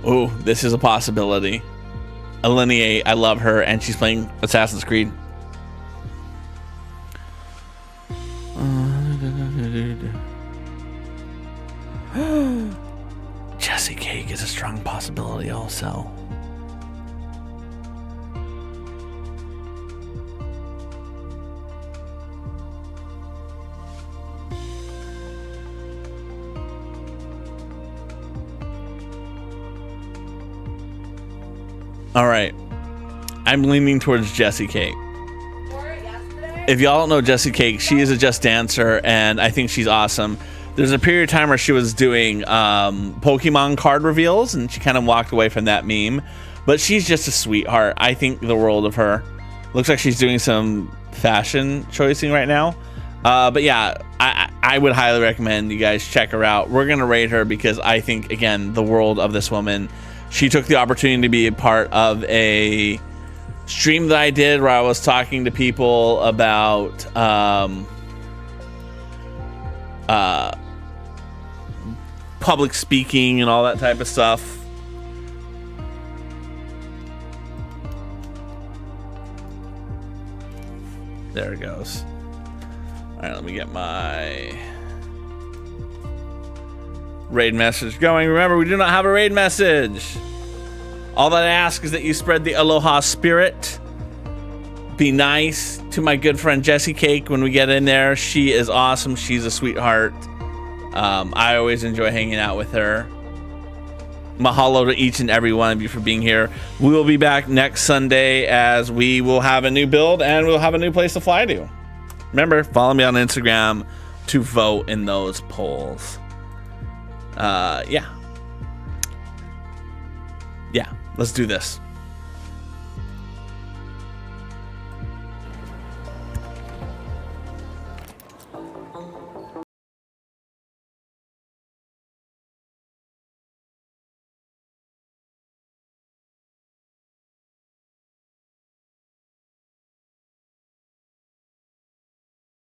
Oh, this is a possibility. Alineate, I love her, and she's playing Assassin's Creed. Jesse Cake is a strong possibility also. All right, I'm leaning towards Jessie Cake. If y'all don't know Jessie Cake, she is a Just Dancer, and I think she's awesome. There's a period of time where she was doing Pokemon card reveals, and she kind of walked away from that meme. But she's just a sweetheart. I think the world of her. Looks like she's doing some fashion choicing right now. But yeah, I would highly recommend you guys check her out. We're gonna rate her because I think, again, the world of this woman. She took the opportunity to be a part of a stream that I did where I was talking to people about public speaking and all that type of stuff. There it goes. All right, let me get my raid message going. Remember, we do not have a raid message. All that I ask is that you spread the aloha spirit. Be nice to my good friend Jessie Cake when we get in there. She is awesome. She's a sweetheart. I always enjoy hanging out with her. Mahalo to each and every one of you for being here. We will be back next Sunday as we will have a new build and we'll have a new place to fly to. Remember, follow me on Instagram to vote in those polls. Yeah, let's do this.